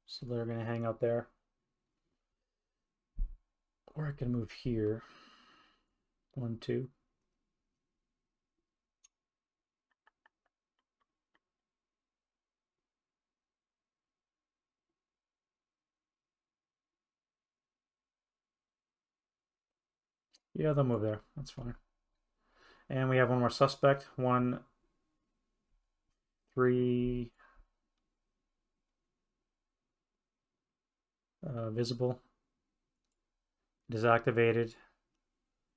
Speaker 1: So they're going to hang out there. Or I can move here. 1, 2. Yeah, they'll move there. That's fine. And we have one more suspect. 1, 3. Visible. It is activated.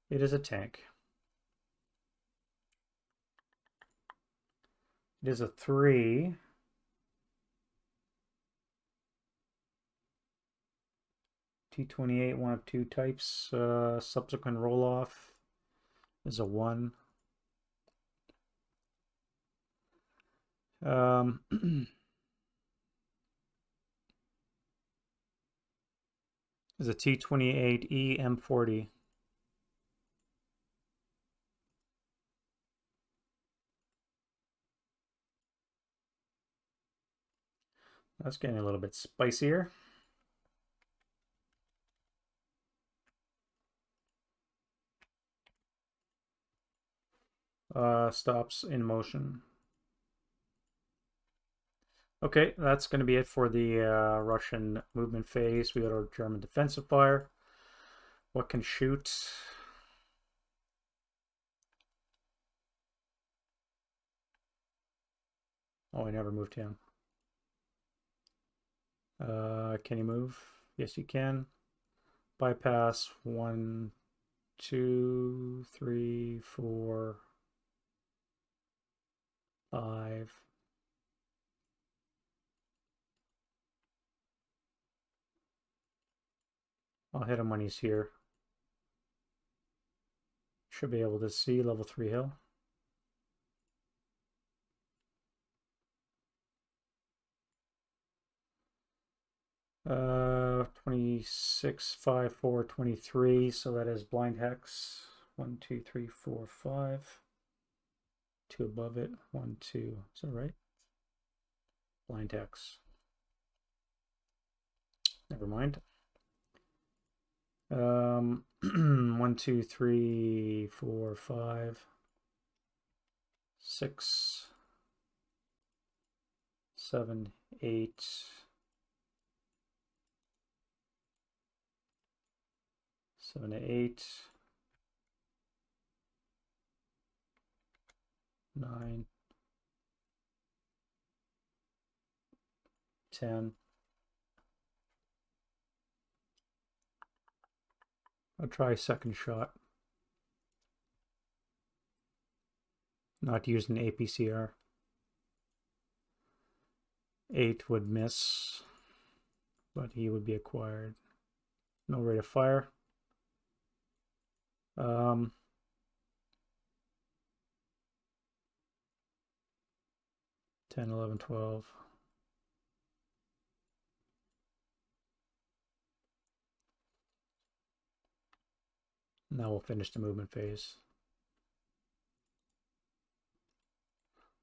Speaker 1: It is a tank. It is a 3. T28, one of 2 types. Subsequent roll-off is a 1. Is a T28E M40. That's getting a little bit spicier. Stops in motion. Okay, that's going to be it for the Russian movement phase. We got our German defensive fire. What can shoot? Oh, I never moved him. Can you move? Yes, you can. Bypass 1, 2, 3, 4, 5. I'll hit him when he's here. Should be able to see level 3 hill. Uh, 26, 5, 4, 23. So that is blind hex. 1, 2, 3, 4, 5. 2 above it. 1, 2. Is that right? Blind hex. Never mind. 1, 2, 3, 4, 5, 6, 7, 8. 7 to 8. 9. 10. I'll try second shot. Not using APCR. 8 would miss, but he would be acquired. No rate of fire. 10, 11, 12. Now we'll finish the movement phase.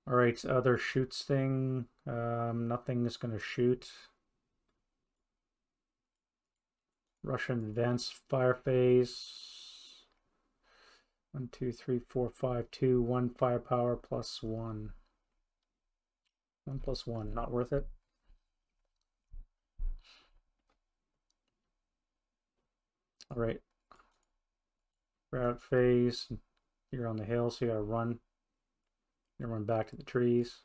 Speaker 1: All right, other shoots thing. Nothing is going to shoot. Russian advanced fire phase. 1, 2, 3, 4, 5, 2, 1 firepower plus 1. 1 plus 1, not worth it. All right. Route phase. You're on the hill, so you gotta run. You run back to the trees.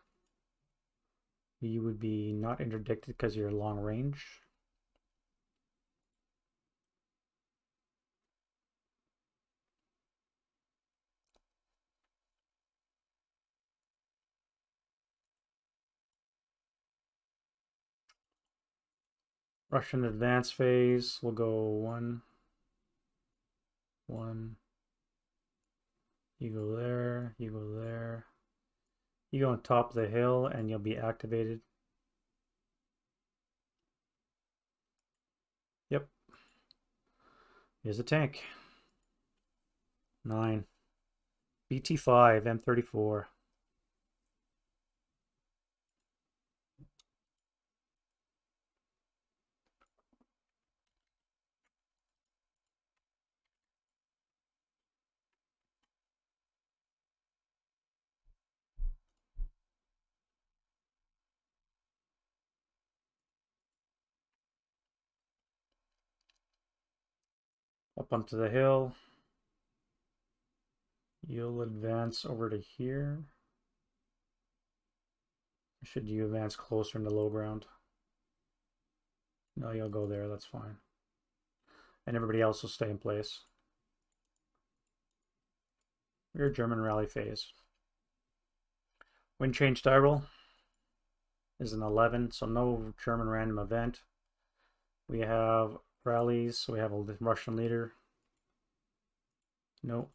Speaker 1: You would be not interdicted because you're long range. Russian advance phase. We'll go 1, 1. You go there. You go there. You go on top of the hill, and you'll be activated. Yep. Here's a tank. 9. BT5, M34. Up onto the hill. You'll advance over to here. Should you advance closer into low ground? No, you'll go there, that's fine. And everybody else will stay in place. Rear German rally phase. Wind change die roll is an 11, so no German random event. We have rallies, so we have a Russian leader. Nope.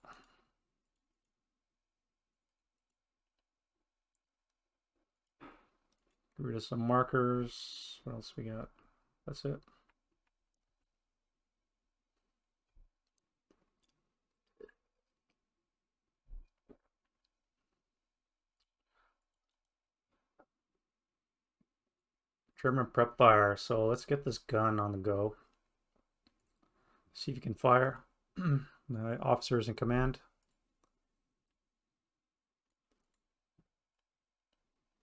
Speaker 1: Get rid of some markers. What else we got? That's it. German prep fire. So let's get this gun on the go. See if you can fire. The officers in command.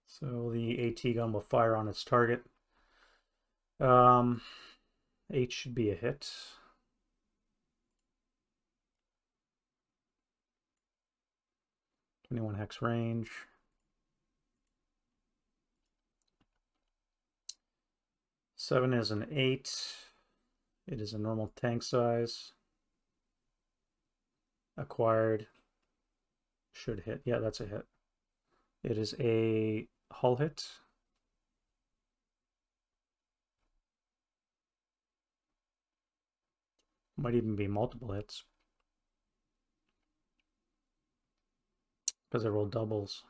Speaker 1: So the AT gun will fire on its target. 8 should be a hit. .21 hex range. Seven is an 8. It is a normal tank size. Acquired. Should hit. Yeah, that's a hit. It is a hull hit. Might even be multiple hits. Because I rolled doubles.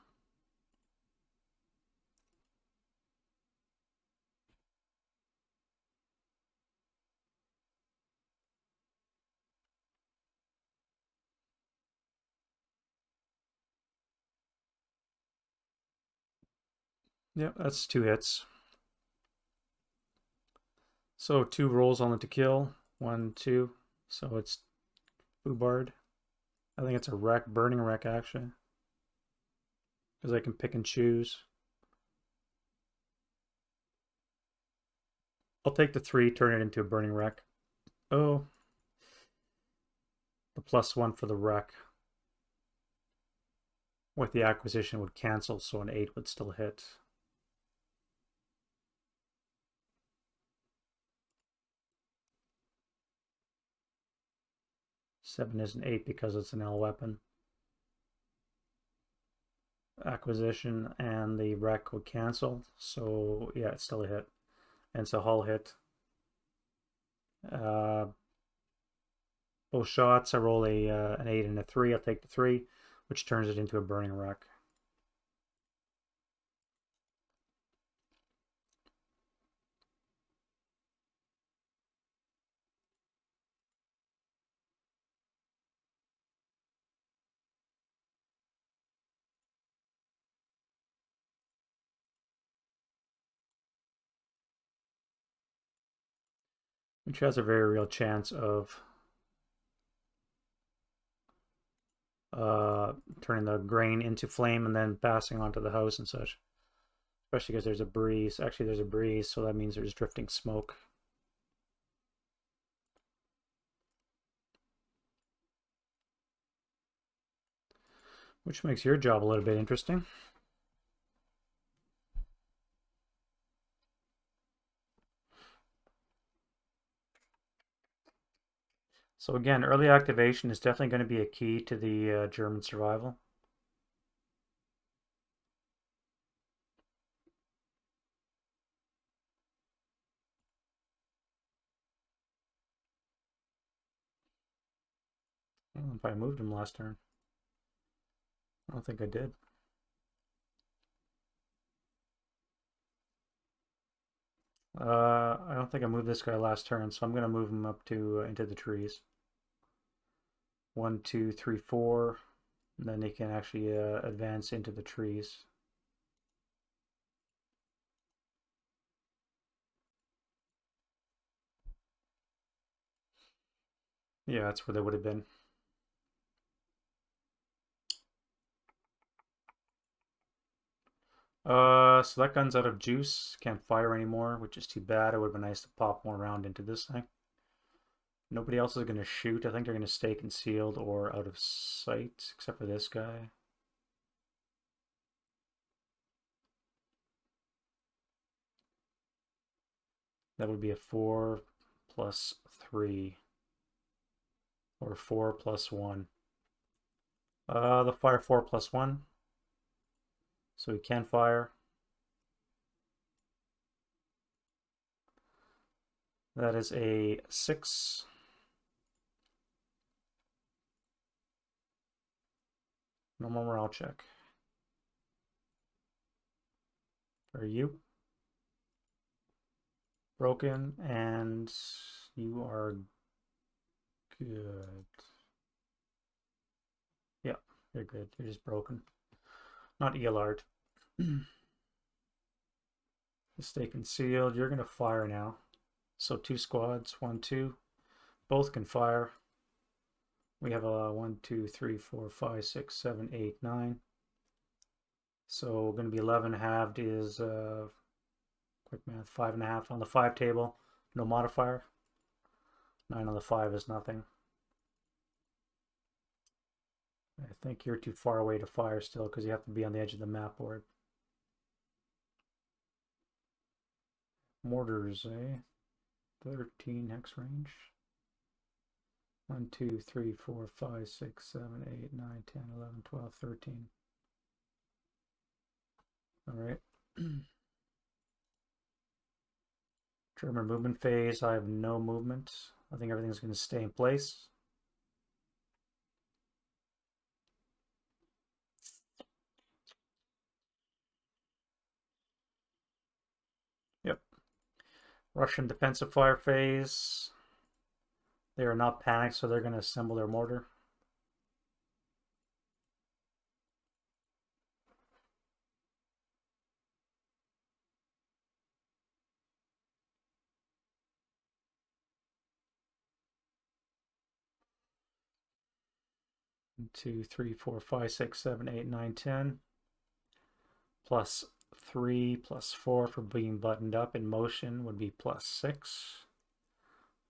Speaker 1: Yep, that's 2 hits. So 2 rolls on it to kill. 1, 2. So it's Boubard. I think it's a wreck, burning wreck actually. Because I can pick and choose. I'll take the 3, turn it into a burning wreck. Oh. The +1 for the wreck. With the acquisition would cancel, so an 8 would still hit. Seven is an 8 because it's an L weapon. Acquisition and the wreck would cancel, so yeah, it's still a hit. And it's a hull hit. Both shots, I roll an 8 and a 3. I'll take the 3, which turns it into a burning wreck. which has a very real chance of turning the grain into flame and then passing onto the house and such. Especially because there's a breeze. Actually, there's a breeze, so that means there's drifting smoke. Which makes your job a little bit interesting. So again, early activation is definitely going to be a key to the German survival. I don't know if I moved him last turn. I don't think I did. I don't think I moved this guy last turn, so I'm going to move him up to into the trees. 1, 2, 3, 4. And then he can actually advance into the trees. Yeah, that's where they would have been. So that gun's out of juice. Can't fire anymore, which is too bad. It would have been nice to pop more round into this thing. Nobody else is going to shoot. I think they're going to stay concealed or out of sight, except for this guy. That would be a 4 plus 3. Or 4 plus 1. The fire 4 plus 1. So he can fire. That is a 6. Normal morale check. For you. Broken, and you are good. Yeah, you're good. You're just broken. Not ELR'd. Stay concealed. You're going to fire now. So 2 squads. 1, 2. Both can fire. We have a 1, 2, 3, 4, 5, 6, 7, 8, 9. So going to be 11 halved is quick math, 5.5 on the 5 table. No modifier. 9 on the 5 is nothing. I think you're too far away to fire still because you have to be on the edge of the map board. Mortars, eh? 13 hex range. 1, 2, 3, 4, 5, 6, 7, 8, 9, 10, 11, 12, 13. All right. German movement phase. I have no movement. I think everything's going to stay in place. Yep. Russian defensive fire phase. They are not panicked, so they're going to assemble their mortar. One, 2, 3, 4, 5, 6, 7, 8, 9, 10. Plus 3 plus 4 for being buttoned up in motion would be plus 6.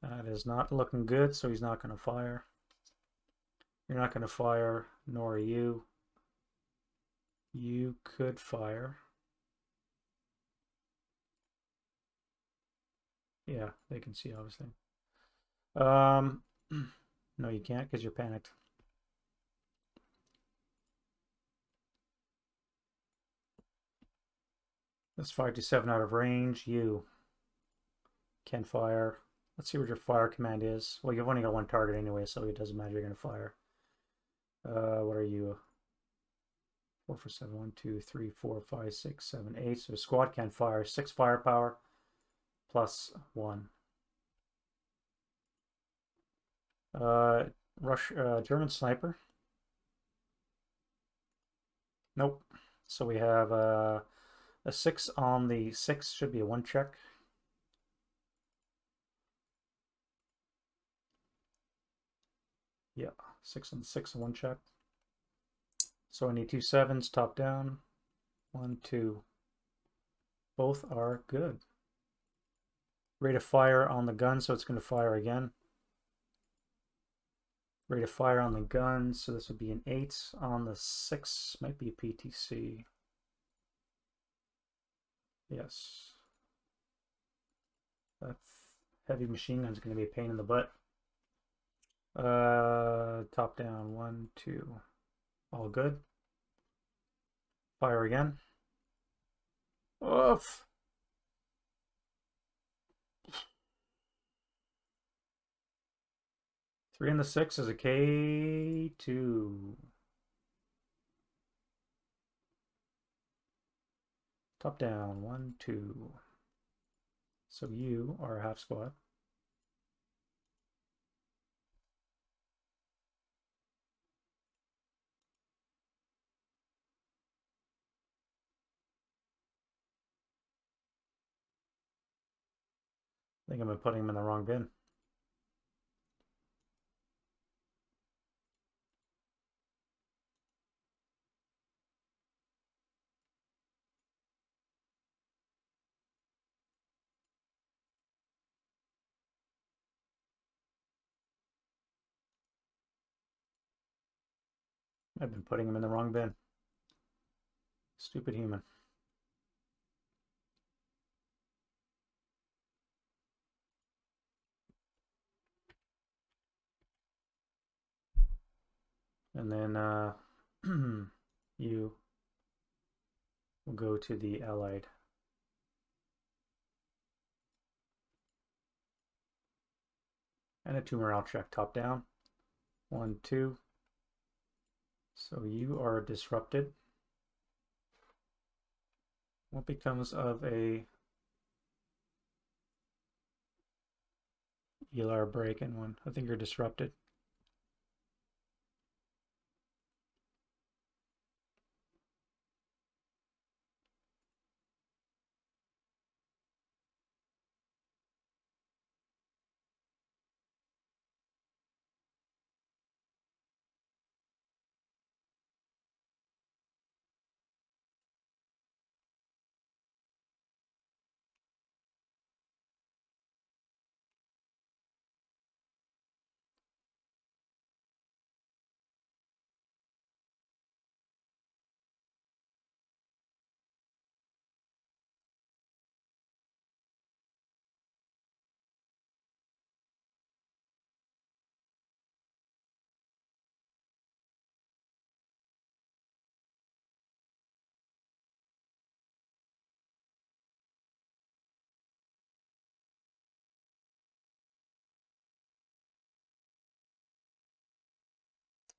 Speaker 1: That is not looking good, so he's not going to fire. You're not going to fire, nor are you. You could fire. Yeah, they can see, obviously. No, you can't because you're panicked. That's 5 to 7 out of range. You can fire. Let's see what your fire command is. Well, you've only got 1 target anyway, so it doesn't matter. You're going to fire. What are you? 4 for 7. 1, 2, 3, 4, 5, 6, 7, 8. So a squad can fire. 6 firepower plus 1. German sniper. Nope. So we have a 6 on the 6 should be a 1 check. 6 and 6 and 1 check. So I need 2 7s, top down. 1, 2. Both are good. Rate of fire on the gun, so it's going to fire again. Rate of fire on the gun, so this would be an 8. On the 6, might be a PTC. Yes. That heavy machine gun is going to be a pain in the butt. Top down, 1, 2. All good. Fire again. Oof. Three and the 6 is a K2. Top down, 1, 2. So you are a half squad. I think I've been putting him in the wrong bin. I've been putting him in the wrong bin. Stupid human. And then you will go to the allied. And a 2 morale check, top down. 1, 2. So you are disrupted. What becomes of a ELR break in one? I think you're disrupted.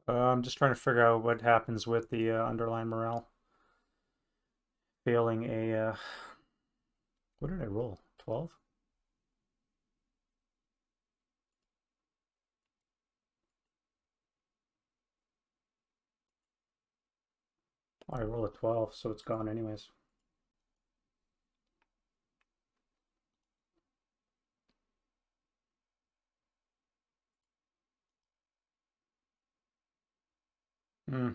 Speaker 1: I'm just trying to figure out what happens with the underlying morale. Failing a... what did I roll? 12? I roll a 12, so it's gone anyways. Hmm.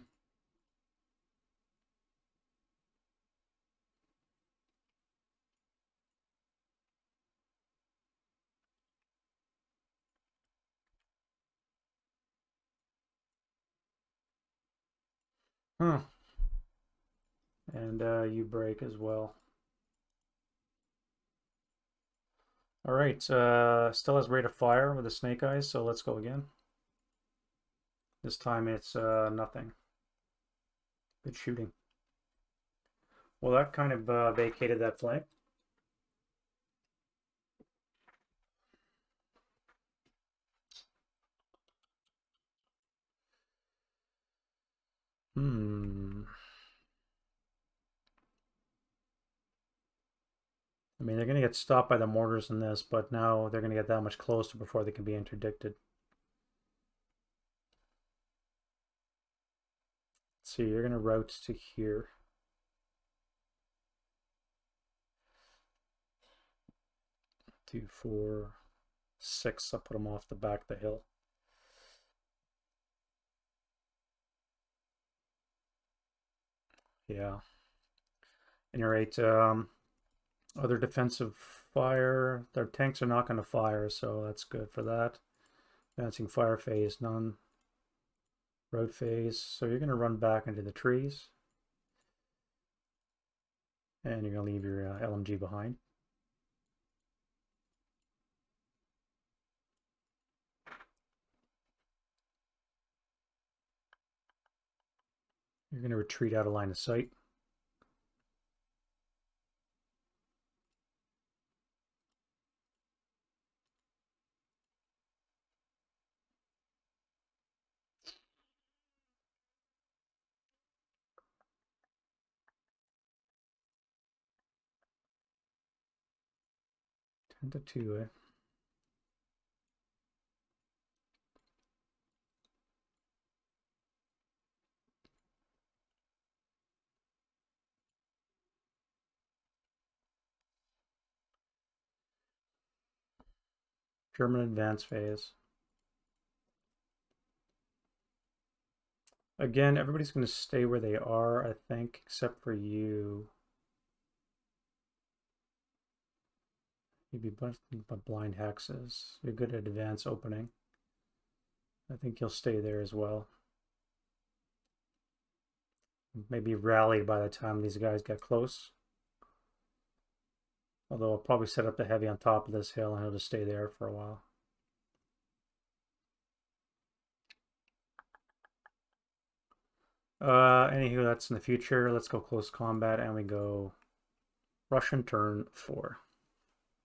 Speaker 1: And you break as well. All right, still has rate of fire with the snake eyes, so let's go again. This time it's nothing. Good shooting. Well, that kind of vacated that flank. I mean, they're going to get stopped by the mortars in this, but now they're going to get that much closer before they can be interdicted. Let's see, you're going to route to here. 2, 4, 6. I'll put them off the back of the hill. Yeah. And you're right. Other defensive fire. Their tanks are not going to fire, so that's good for that. Advancing fire phase, none. Road phase. So you're going to run back into the trees. And you're going to leave your LMG behind. You're going to retreat out of line of sight. Ten to 2, eh? German advance phase. Again, everybody's going to stay where they are, I think, except for you. You'd be blind hexes. You're good at advance opening. I think you'll stay there as well. Maybe rally by the time these guys get close. Although I'll probably set up the heavy on top of this hill and he'll just stay there for a while. Anywho, that's in the future. Let's go close combat and we go Russian turn 4.